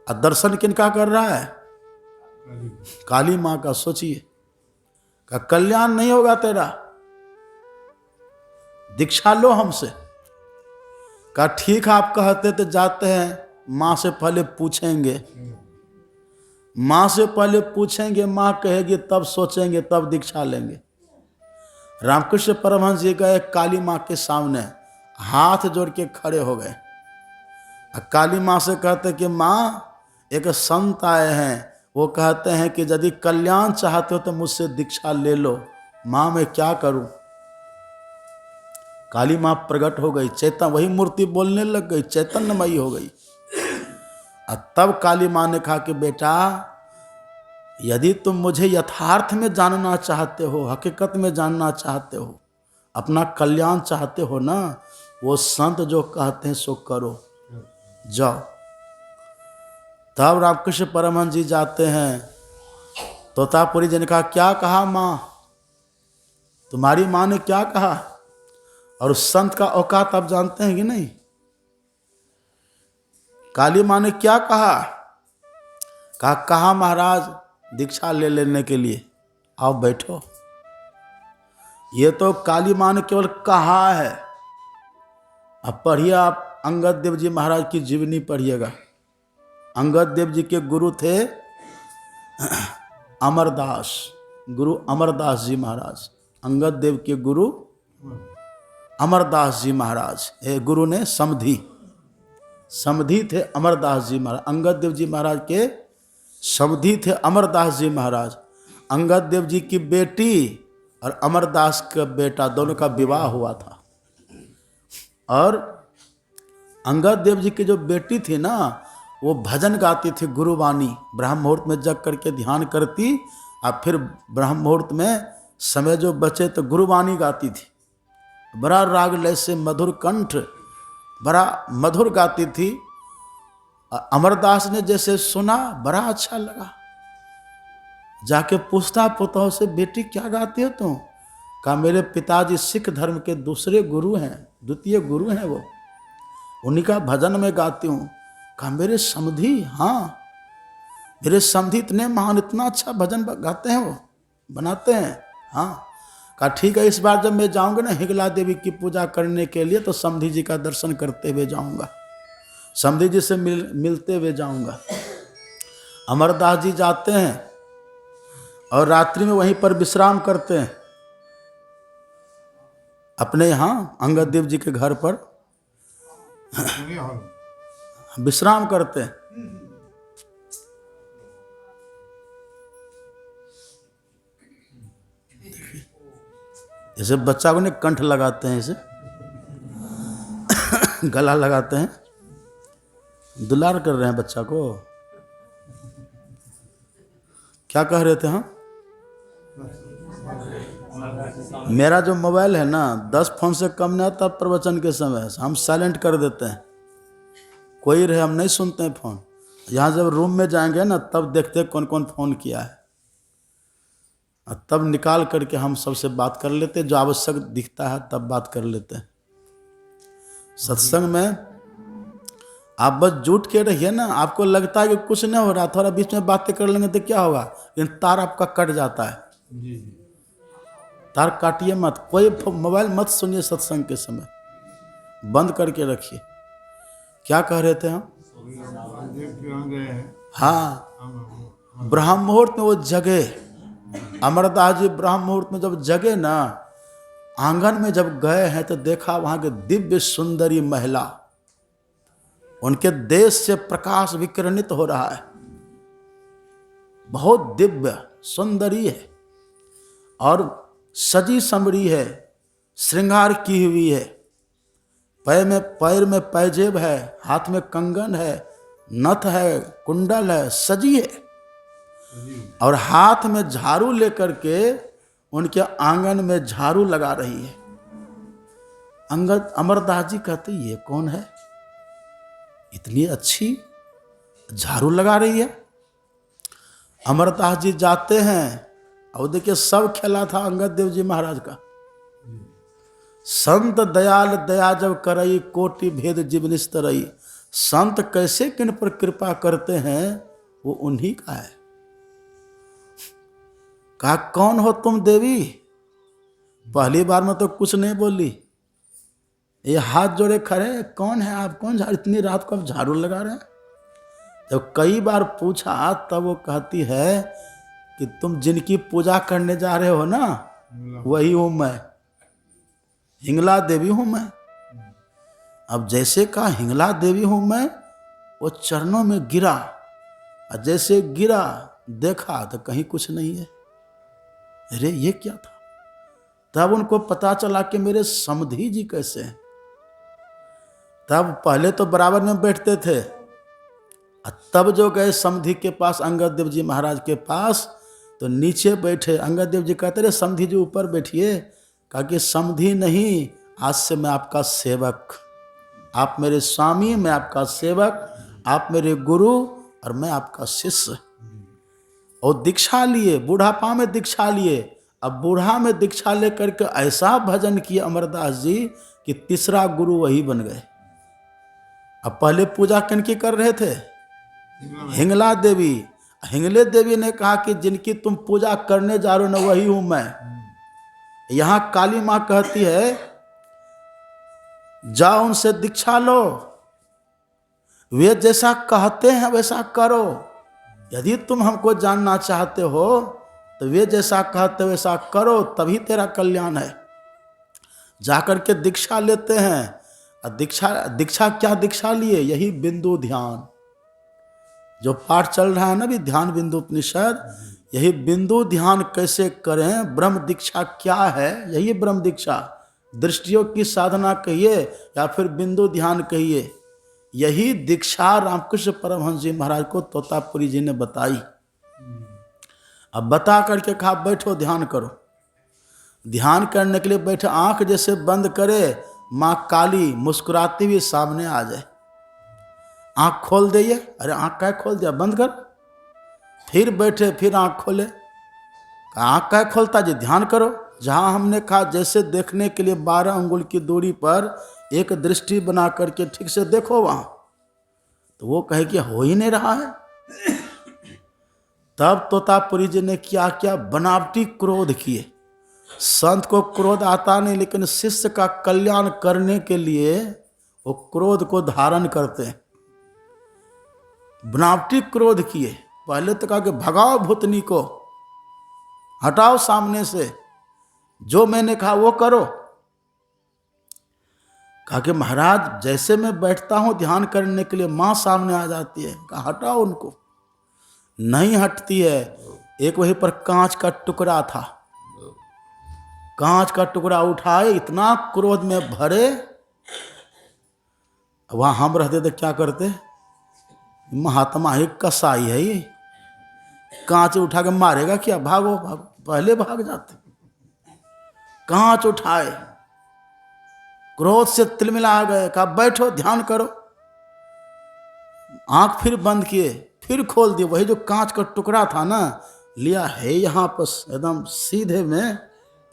और दर्शन किनका कर रहा है? काली मां का। सोचिए, कहा कल्याण नहीं होगा तेरा, दीक्षा लो हमसे। कहा ठीक है, आप कहते तो जाते हैं, माँ से पहले पूछेंगे, माँ से पहले पूछेंगे, माँ कहेगी तब सोचेंगे, तब दीक्षा लेंगे। रामकृष्ण परमहंस जी गए काली माँ के सामने, हाथ जोड़ के खड़े हो गए। काली माँ से कहते कि माँ, एक संत आए हैं, वो कहते हैं कि यदि कल्याण चाहते हो तो मुझसे दीक्षा ले लो। माँ मैं क्या करूं? काली माँ प्रकट हो गई, चैतन्य, वही मूर्ति बोलने लग गई, चैतन्यमयी हो गई। और तब काली माँ ने कहा कि बेटा, यदि तुम मुझे यथार्थ में जानना चाहते हो, हकीकत में जानना चाहते हो, अपना कल्याण चाहते हो ना, वो संत जो कहते हैं सो करो, जाओ। तब रामकृष्ण परमहंस जी जाते हैं। तोतापुरी जी ने कहा, क्या कहा माँ, तुम्हारी माँ ने क्या कहा? और उस संत का औकात आप जानते हैं कि नहीं? काली माँ ने क्या कहा? कहा महाराज दीक्षा ले लेने के लिए, आओ बैठो। ये तो काली माँ ने केवल कहा है। अब पढ़िए आप अंगद देव जी महाराज की जीवनी पढ़िएगा। अंगद देव जी के गुरु थे अमरदास, गुरु अमरदास जी महाराज। अंगद देव के गुरु अमरदास जी महाराज, गुरु ने समधी थे अमरदास जी महाराज। अंगद देव जी महाराज के समधी थे अमरदास जी महाराज। अंगद देव जी की बेटी और अमरदास का बेटा, दोनों का विवाह हुआ था। और अंगद देव जी की जो बेटी थी ना, वो भजन गाती थी, गुरुवाणी। ब्रह्म मुहूर्त में जग करके ध्यान करती, और फिर ब्रह्म मुहूर्त में समय जो बचे तो गुरुवाणी गाती थी। बड़ा राग लय से मधुर कंठ, बड़ा मधुर गाती थी। अमरदास ने जैसे सुना, बड़ा अच्छा लगा। जाके पूछता पुतों से, बेटी क्या गाती हो तुम? कहा मेरे पिताजी सिख धर्म के दूसरे गुरु हैं, द्वितीय गुरु हैं वो, उन्हीं का भजन में गाती हूँ। कहा मेरे समधी? हाँ मेरे समधी इतने महान, इतना अच्छा भजन गाते हैं, वो बनाते हैं। हाँ। कहा ठीक है, इस बार जब मैं जाऊंगा ना हिंगला देवी की पूजा करने के लिए, तो समधी जी का दर्शन करते हुए जाऊंगा, समधी जी से मिलते हुए जाऊंगा। अमरदास जी जाते हैं और रात्रि में वहीं पर विश्राम करते हैं, अपने यहाँ अंगद देव जी के घर पर विश्राम करते हैं। जैसे बच्चा को नहीं कंठ लगाते हैं, ऐसे गला लगाते हैं, दुलार कर रहे हैं बच्चा को। क्या कह रहे थे हम? मेरा जो मोबाइल है ना, 10 फोन से कम नहीं आता प्रवचन के समय, हम साइलेंट कर देते हैं। कोई रहे हम नहीं सुनते हैं फोन। यहाँ जब रूम में जाएंगे ना, तब देखते हैं कौन कौन फोन किया है, और तब निकाल करके हम सबसे बात कर लेते हैं, जो आवश्यक दिखता है तब बात कर लेते हैं। सत्संग में आप बस जुट के रहिए ना, आपको लगता है कि कुछ नहीं हो रहा, थोड़ा बीच में बातें कर लेंगे तो क्या होगा, लेकिन तार आपका कट जाता है। तार काटिए मत, कोई मोबाइल मत सुनिए सत्संग के समय, बंद करके रखिए। क्या कह रहे थे हम? हाँ, ब्रह्म मुहूर्त में वो जगे, अमरदास जी ब्रह्म मुहूर्त में जब जगे ना, आंगन में जब गए हैं तो देखा वहां के दिव्य सुंदरी महिला, उनके देश से प्रकाश विकिरणित हो रहा है, बहुत दिव्य सुंदरी है और सजी संवरी है, श्रृंगार की हुई है, पैर में पैजेब है, हाथ में कंगन है, नथ है, कुंडल है, सजी है, और हाथ में झाड़ू लेकर के उनके आंगन में झाड़ू लगा रही है। अंगद अमरदास जी कहते ये कौन है, इतनी अच्छी झाड़ू लगा रही है। अमरदास जी जाते हैं और देखिए सब खेला था अंगद देव जी महाराज का। संत दयाल दया जब करई, कोटि भेद जीव निस्तरई। संत कैसे किन पर कृपा करते हैं, वो उन्हीं का है। कहा कौन हो तुम देवी? पहली बार में तो कुछ नहीं बोली, ये हाथ जोड़े खड़े, कौन है आप, कौन झाड़ू, इतनी रात को आप झाड़ू लगा रहे हैं? जब कई बार पूछा तब वो कहती है कि तुम जिनकी पूजा करने जा रहे हो ना, वही हूं मैं, हिंगला देवी हूं मैं। अब जैसे कहा हिंगला देवी हूं मैं, वो चरणों में गिरा, और जैसे गिरा देखा तो कहीं कुछ नहीं है। अरे ये क्या था? तब उनको पता चला कि मेरे समधी जी कैसे हैं। तब पहले तो बराबर में बैठते थे, तब जो गए समधी के पास, अंगद देव जी महाराज के पास, तो नीचे बैठे। अंगद देव जी कहते रहे समधी जी ऊपर बैठिए। कहा कि समधी नहीं, आज से मैं आपका सेवक, आप मेरे स्वामी, मैं आपका सेवक, आप मेरे गुरु और मैं आपका शिष्य। और दीक्षा लिए, बूढ़ापा में दीक्षा लिए। अब बूढ़ा में दीक्षा लेकर के ऐसा भजन किए अमरदास जी कि तीसरा गुरु वही बन गए। अब पहले पूजा किनकी कर रहे थे? हिंगला देवी। हिंगले देवी ने कहा कि जिनकी तुम पूजा करने जा रहे हो ना, वही हूं मैं। यहां काली मां कहती है जाओ उनसे दीक्षा लो, वे जैसा कहते हैं वैसा करो। यदि तुम हमको जानना चाहते हो तो वे जैसा कहते वैसा करो, तभी तेरा कल्याण है। जाकर के दीक्षा लेते हैं। दीक्षा क्या दीक्षा लिए? यही बिंदु ध्यान जो पाठ चल रहा है ना भी, ध्यान बिंदु उपनिषद, यही बिंदु ध्यान कैसे करें, ब्रह्म दीक्षा क्या है, यही ब्रह्म दीक्षा। दृष्टियों की साधना कहिए या फिर बिंदु ध्यान कहिए, यही दीक्षा रामकृष्ण परमहंस जी महाराज को तोतापुरी जी ने बताई। अब बता करके कहा बैठो ध्यान करो। ध्यान करने के लिए बैठे, आंख जैसे बंद करे, माँ काली मुस्कुराती हुई सामने आ जाए। आंख खोल दिए, अरे आंख क्या खोल दिया, बंद कर। फिर बैठे, फिर आंख खोले, आंख क्या खोलता जी, ध्यान करो। जहां हमने कहा जैसे देखने के लिए 12 अंगुल की दूरी पर एक दृष्टि बना करके ठीक से देखो वहां, तो वो कहे कि हो ही नहीं रहा है। तब तोतापुरी जी ने क्या क्या बनावटी क्रोध किए। संत को क्रोध आता नहीं, लेकिन शिष्य का कल्याण करने के लिए वो क्रोध को धारण करते हैं। बनावटी क्रोध किए। पहले तो कहा कि भगाओ भूतनी को, हटाओ सामने से, जो मैंने कहा वो करो। कहा कि महाराज जैसे मैं बैठता हूं ध्यान करने के लिए, मां सामने आ जाती है। कहा हटाओ उनको, नहीं हटती है। एक वहीं पर कांच का टुकड़ा था, कांच का टुकड़ा उठाए, इतना क्रोध में भरे। वहां हम रहते तो क्या करते, महात्मा ही कसाई है ये, कांच उठा के मारेगा क्या, भागो भागो, पहले भाग जाते। कांच उठाए, क्रोध से तिलमिला गए। कहा बैठो ध्यान करो। आंख फिर बंद किए, फिर खोल दिए। वही जो कांच का टुकड़ा था ना, लिया है यहाँ पर एकदम सीधे में,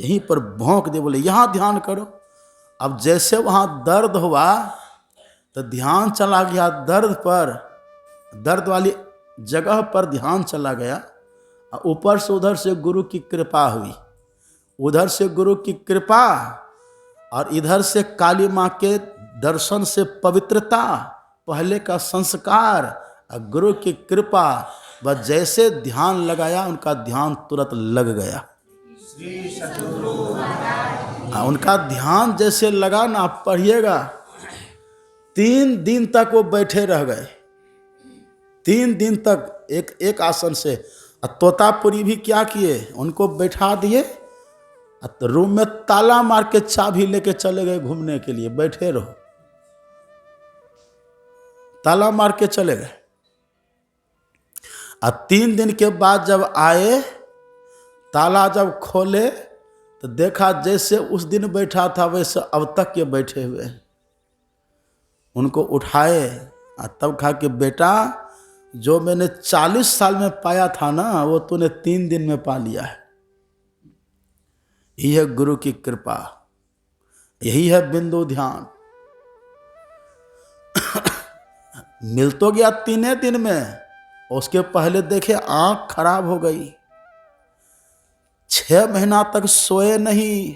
यहीं पर भोंक दिए, बोले यहाँ ध्यान करो। अब जैसे वहाँ दर्द हुआ तो ध्यान चला गया दर्द पर, दर्द वाली जगह पर ध्यान चला गया। ऊपर से उधर से गुरु की कृपा हुई, उधर से गुरु की कृपा और इधर से काली माँ के दर्शन से पवित्रता, पहले का संस्कार और गुरु की कृपा। बस जैसे ध्यान लगाया, उनका ध्यान तुरंत लग गया। उनका ध्यान जैसे लगा ना, आप पढ़िएगा, 3 दिन तक वो बैठे रह गए। 3 दिन तक एक आसन से। तोतापुरी भी क्या किए, उनको बैठा दिए, रूम में ताला मार के चाबी लेके चले गए घूमने के लिए, बैठे रहो, ताला मार के चले गए। 3 दिन के बाद जब आए, ताला जब खोले तो देखा जैसे उस दिन बैठा था वैसे अब तक के बैठे हुए हैं। उनको उठाए और तब कहा कि बेटा, जो मैंने 40 साल में पाया था ना, वो तूने 3 दिन में पा लिया है। यही है गुरु की कृपा, यही है बिंदु ध्यान। मिल तो गया 3 दिन में, उसके पहले देखे आंख खराब हो गई, 6 महीना तक सोए नहीं,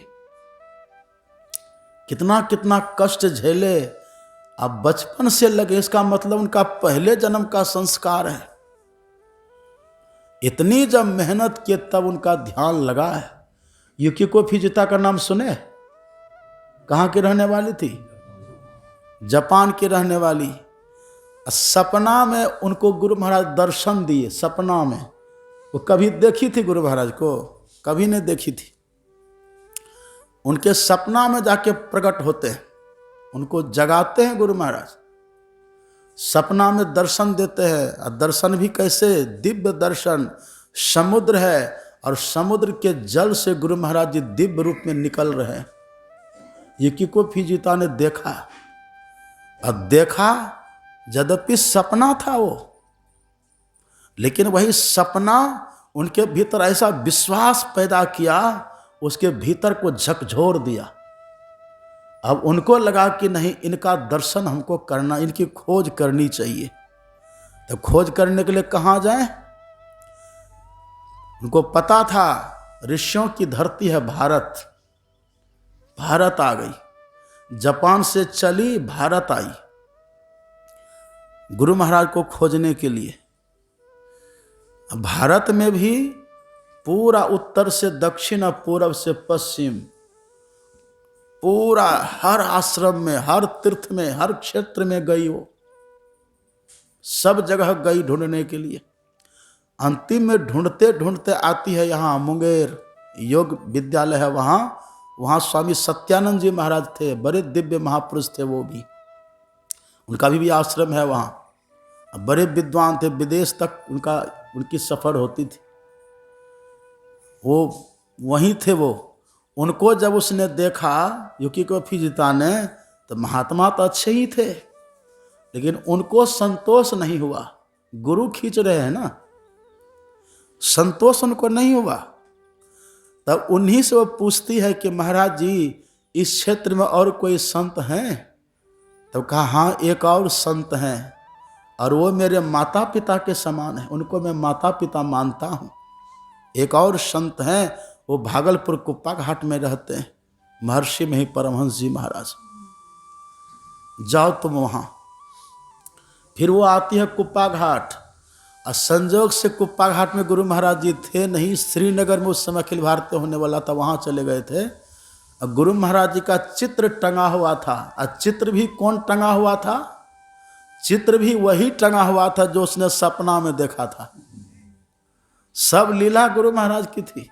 कितना कितना कष्ट झेले। अब बचपन से लगे, इसका मतलब उनका पहले जन्म का संस्कार है। इतनी जब मेहनत किए तब उनका ध्यान लगा है। युकिको फिजुता का नाम सुने? कहाँ की रहने वाली थी? जापान की रहने वाली। सपना में उनको गुरु महाराज दर्शन दिए, सपना में। वो कभी देखी थी गुरु महाराज को? कभी नहीं देखी थी। उनके सपना में जाके प्रकट होते हैं, उनको जगाते हैं गुरु महाराज, सपना में दर्शन देते हैं। और दर्शन भी कैसे? दिव्य दर्शन। समुद्र है और समुद्र के जल से गुरु महाराज जी दिव्य रूप में निकल रहे हैं। ये किको फिजिता ने देखा, और देखा यद्यपि सपना था वो, लेकिन वही सपना उनके भीतर ऐसा विश्वास पैदा किया, उसके भीतर को झकझोर दिया। अब उनको लगा कि नहीं, इनका दर्शन हमको करना, इनकी खोज करनी चाहिए। तो खोज करने के लिए कहाँ जाएं? उनको पता था ऋषियों की धरती है भारत। भारत आ गई, जापान से चली भारत आई गुरु महाराज को खोजने के लिए। भारत में भी पूरा उत्तर से दक्षिण और पूर्व से पश्चिम, पूरा हर आश्रम में, हर तीर्थ में, हर क्षेत्र में गई वो, सब जगह गई ढूंढने के लिए। अंतिम में ढूंढते ढूंढते आती है यहाँ मुंगेर योग विद्यालय है, वहाँ स्वामी सत्यानंद जी महाराज थे, बड़े दिव्य महापुरुष थे वो भी, उनका भी आश्रम है वहाँ। बड़े विद्वान थे, विदेश तक उनकी सफ़र होती थी। वो वहीं थे वो। उनको जब उसने देखा युकिको फिजिता ने, तो महात्मा तो अच्छे ही थे, लेकिन उनको संतोष नहीं हुआ। गुरु खींच रहे हैं ना, संतोष उनको नहीं हुआ। तब उन्हीं से वो पूछती है कि महाराज जी, इस क्षेत्र में और कोई संत हैं? तब कहा हाँ, एक और संत हैं, और वो मेरे माता पिता के समान है, उनको मैं माता पिता मानता हूँ। एक और संत हैं, वो भागलपुर कुप्पा घाट में रहते हैं, महर्षि में ही परमहंस जी महाराज, जाओ तुम वहाँ। फिर वो आती है कुप्पा घाट, और संजोग से कुप्पा घाट में गुरु महाराज जी थे नहीं, श्रीनगर में उस समय अखिल भारतीय होने वाला था, वहाँ चले गए थे। और गुरु महाराज जी का चित्र टंगा हुआ था, और चित्र भी कौन टंगा हुआ था? चित्र भी वही टंगा हुआ था जो उसने सपना में देखा था। सब लीला गुरु महाराज की थी।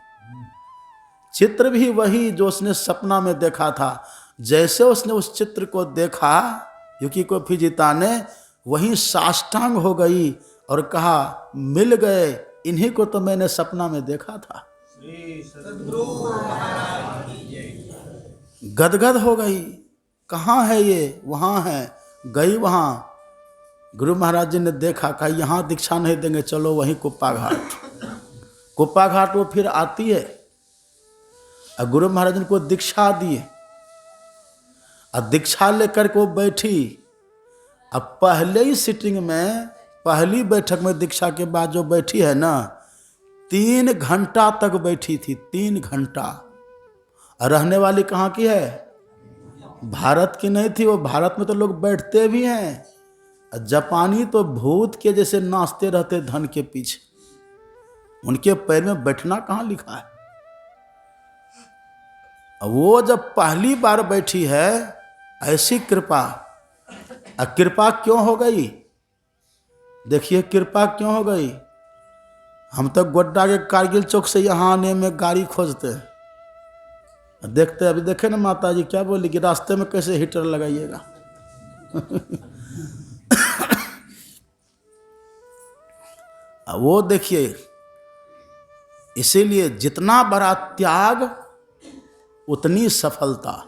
चित्र भी वही जो उसने सपना में देखा था। जैसे उसने उस चित्र को देखा, युकिको फिजिता ने वहीं साष्टांग हो गई और कहा, मिल गए, इन्हीं को तो मैंने सपना में देखा था। गदगद हो गई, कहाँ है ये? वहाँ है। गई वहाँ, गुरु महाराज जी ने देखा, कहा यहाँ दीक्षा नहीं देंगे, चलो वहीं कुप्पा घाट। कुप्पा घाट वो फिर आती है, और गुरु महाराज ने को दीक्षा दिए, और दीक्षा लेकर के वो बैठी। अब पहले ही सिटिंग में, पहली बैठक में दीक्षा के बाद जो बैठी है ना, 3 घंटा तक बैठी थी, 3 घंटा। और रहने वाली कहाँ की है? भारत की नहीं थी वो। भारत में तो लोग बैठते भी हैं, जापानी तो भूत के जैसे नाचते रहते धन के पीछे, उनके पैर में बैठना कहाँ लिखा है। वो जब पहली बार बैठी है, ऐसी कृपा। कृपा क्यों हो गई? देखिए कृपा क्यों हो गई। हम तो गोड्डा के कारगिल चौक से यहाँ आने में गाड़ी खोजते हैं, देखते अभी देखे ना माता जी क्या बोली कि रास्ते में कैसे हीटर लगाइएगा। वो देखिए, इसीलिए जितना बड़ा त्याग उतनी सफलता,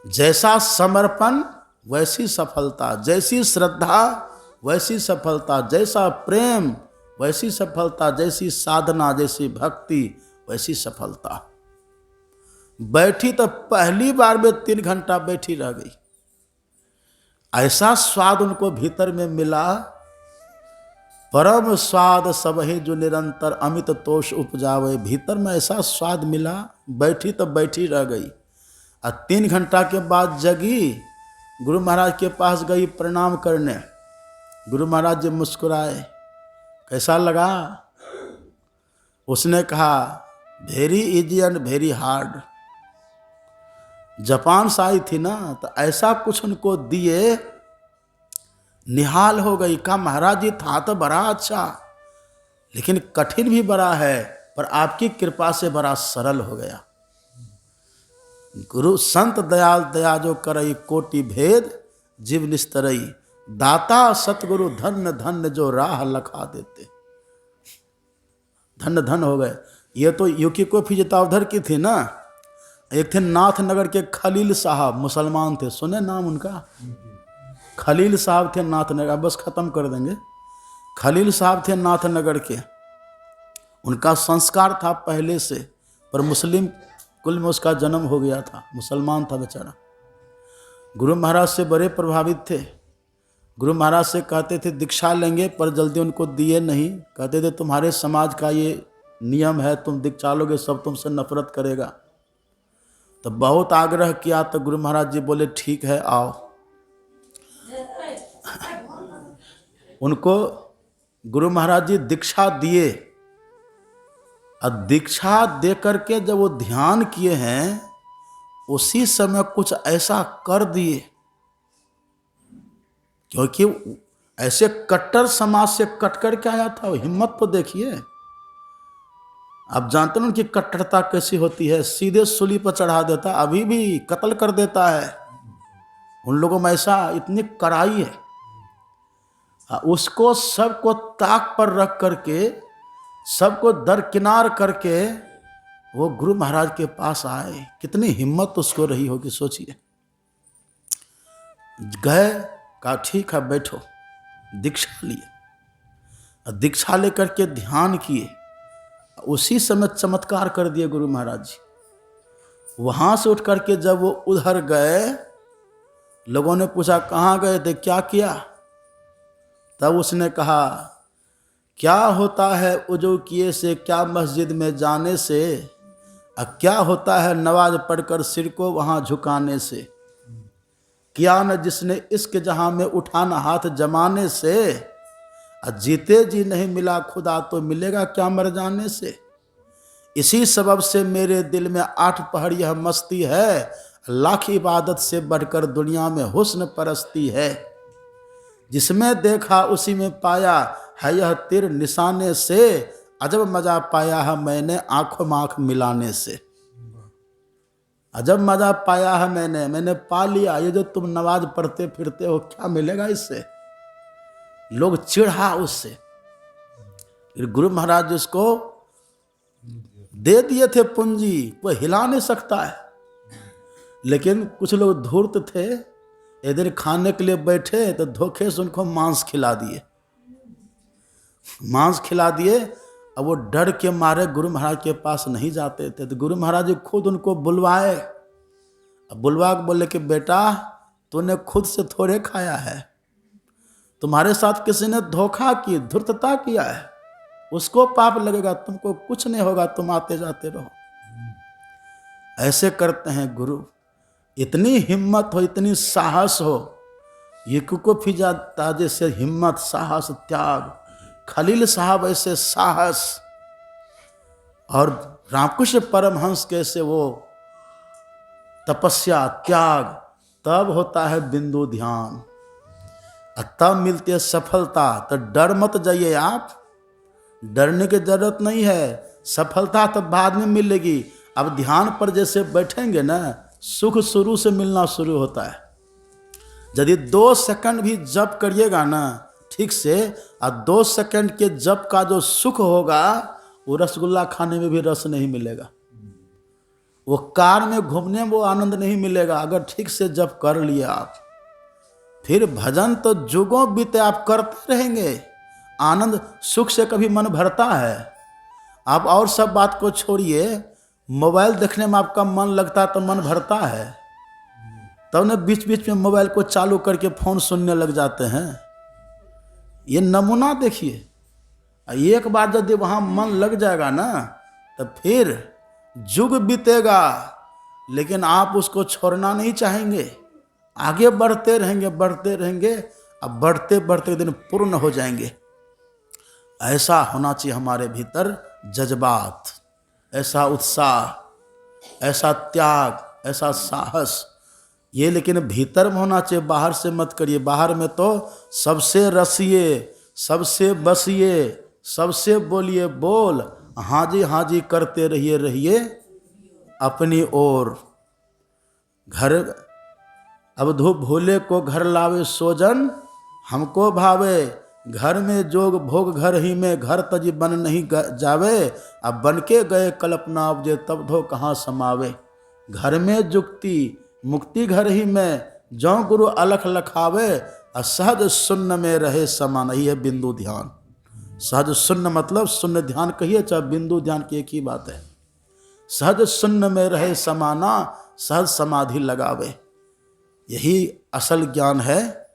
जैसा समर्पण वैसी सफलता, जैसी श्रद्धा वैसी सफलता, जैसा प्रेम वैसी सफलता, जैसी साधना, जैसी भक्ति वैसी सफलता। बैठी तो पहली बार में 3 घंटा बैठी रह गई। ऐसा स्वाद उनको भीतर में मिला, परम स्वाद सबहि जो निरंतर अमित तोष उपजावे। भीतर में ऐसा स्वाद मिला, बैठी तो बैठी रह गई। और 3 घंटा के बाद जगी, गुरु महाराज के पास गई प्रणाम करने। गुरु महाराज जी मुस्कुराए, कैसा लगा? उसने कहा, very easy and very hard. Japan से आई थी ना, तो ऐसा कुछ उनको दिए, निहाल हो गई। कहा महाराज जी था तो बड़ा अच्छा, लेकिन कठिन भी बड़ा है, पर आपकी कृपा से बड़ा सरल हो गया। गुरु संत दयाल दया जो करई कोटि भेद जीव निस्तरई, दाता सतगुरु धन्य धन्य जो राह लखा देते। धन्य धन्य हो गए। ये तो यूकी को फिजता उधर की थी ना। एक थे नाथनगर के खलील साहब, मुसलमान थे, सुने नाम उनका? खलील साहब थे नाथनगर, बस ख़त्म कर देंगे। खलील साहब थे नाथनगर के। उनका संस्कार था पहले से, पर मुस्लिम कुल में उसका जन्म हो गया था, मुसलमान था बेचारा। गुरु महाराज से बड़े प्रभावित थे। गुरु महाराज से कहते थे दीक्षा लेंगे, पर जल्दी उनको दिए नहीं। कहते थे तुम्हारे समाज का ये नियम है, तुम दीक्षा लोगे सब तुमसे नफरत करेगा। तो बहुत आग्रह किया तो गुरु महाराज जी बोले ठीक है आओ। उनको गुरु महाराज जी दीक्षा दिए, और दीक्षा दे करके जब वो ध्यान किए हैं, उसी समय कुछ ऐसा कर दिए, क्योंकि ऐसे कट्टर समाज से कट कर के आया था। हिम्मत तो देखिए, आप जानते हैं उनकी कट्टरता कैसी होती है। सीधे सूली पर चढ़ा देता, अभी भी कत्ल कर देता है। उन लोगों में ऐसा इतनी कड़ाई है। उसको सबको ताक पर रख करके, सबको दरकिनार करके वो गुरु महाराज के पास आए। कितनी हिम्मत उसको रही होगी सोचिए। गए, कहा ठीक है बैठो। दीक्षा लिए, दीक्षा लेकर के ध्यान किए। उसी समय चमत्कार कर दिए गुरु महाराज जी। वहां से उठ करके जब वो उधर गए, लोगों ने पूछा कहाँ गए थे, क्या किया? तब उसने कहा क्या होता है उजू किए से, क्या मस्जिद में जाने से, क्या होता है नमाज पढ़कर सिर को वहाँ झुकाने से, किया न जिसने इश्क जहाँ में उठाना हाथ जमाने से, जीते जी नहीं मिला खुदा तो मिलेगा क्या मर जाने से। इसी सबब से मेरे दिल में 8 पहर यह मस्ती है, लाख इबादत से बढ़कर दुनिया में हुस्न परस्ती है। जिसमें देखा उसी में पाया है यह तीर निशाने से, अजब मजा पाया है मैंने आंखों में आंख मिलाने से। अजब मजा पाया है मैंने पा लिया। ये जो तुम नमाज पढ़ते फिरते हो क्या मिलेगा इससे? लोग चिढ़ा उससे। फिर गुरु महाराज उसको दे दिए थे पूंजी, वो हिला नहीं सकता है। लेकिन कुछ लोग धूर्त थे, एक दिन खाने के लिए बैठे तो धोखे से उनको मांस खिला दिए। मांस खिला दिए, अब वो डर के मारे गुरु महाराज के पास नहीं जाते थे। तो गुरु महाराज जी खुद उनको बुलवाए। अब बुलवा के बोले कि बेटा तूने खुद से थोड़े खाया है, तुम्हारे साथ किसी ने धोखा की, धूर्तता किया है, उसको पाप लगेगा, तुमको कुछ नहीं होगा, तुम आते जाते रहो। ऐसे करते हैं गुरु। इतनी हिम्मत हो, इतनी साहस हो। ये को फिजा ताजे से हिम्मत, साहस, त्याग। खलील साहब ऐसे साहस, और रामकृष्ण परमहंस कैसे वो तपस्या, त्याग। तब होता है बिंदु ध्यान, तब मिलती है सफलता। तो डर मत जाइए आप, डरने की जरूरत नहीं है। सफलता तो बाद में मिलेगी। अब ध्यान पर जैसे बैठेंगे ना, सुख शुरू से मिलना शुरू होता है। यदि 2 सेकंड भी जप करिएगा ना ठीक से, और 2 सेकंड के जप का जो सुख होगा, वो रसगुल्ला खाने में भी रस नहीं मिलेगा, वो कार में घूमने में वो आनंद नहीं मिलेगा। अगर ठीक से जप कर लिए आप, फिर भजन तो जुगों बीते आप करते रहेंगे। आनंद सुख से कभी मन भरता है? आप और सब बात को छोड़िए, मोबाइल देखने में आपका मन लगता है तो मन भरता है? तब न बीच बीच में मोबाइल को चालू करके फोन सुनने लग जाते हैं। ये नमूना देखिए। एक बार यदि वहाँ मन लग जाएगा ना, तो फिर जुग बीतेगा, लेकिन आप उसको छोड़ना नहीं चाहेंगे। आगे बढ़ते रहेंगे, बढ़ते रहेंगे, अब बढ़ते बढ़ते दिन पूर्ण हो जाएंगे। ऐसा होना चाहिए हमारे भीतर जज्बात, ऐसा उत्साह, ऐसा त्याग, ऐसा साहस। ये लेकिन भीतर में होना चाहिए, बाहर से मत करिए। बाहर में तो सबसे रसिए, सबसे बसिए, सबसे बोलिए बोल, हाँ जी करते रहिए अपनी ओर। घर अवधू भूले को घर लावे सोजन हमको भावे, घर में जोग भोग घर ही में, घर तजी बन नहीं जावे, अब बन के गए कल्पना उपजे तब धो कहाँ समावे। घर में जुक्ति मुक्ति घर ही में, जौ गुरु अलख लखावे, असहज शून्य में रहे समान। ही है बिंदु ध्यान। सहज शून्य मतलब शून्य ध्यान कहिए चाहे बिंदु ध्यान की एक ही बात है। सहज शून्य में रहे समाना, सहज समाधि लगावे। यही असल ज्ञान है।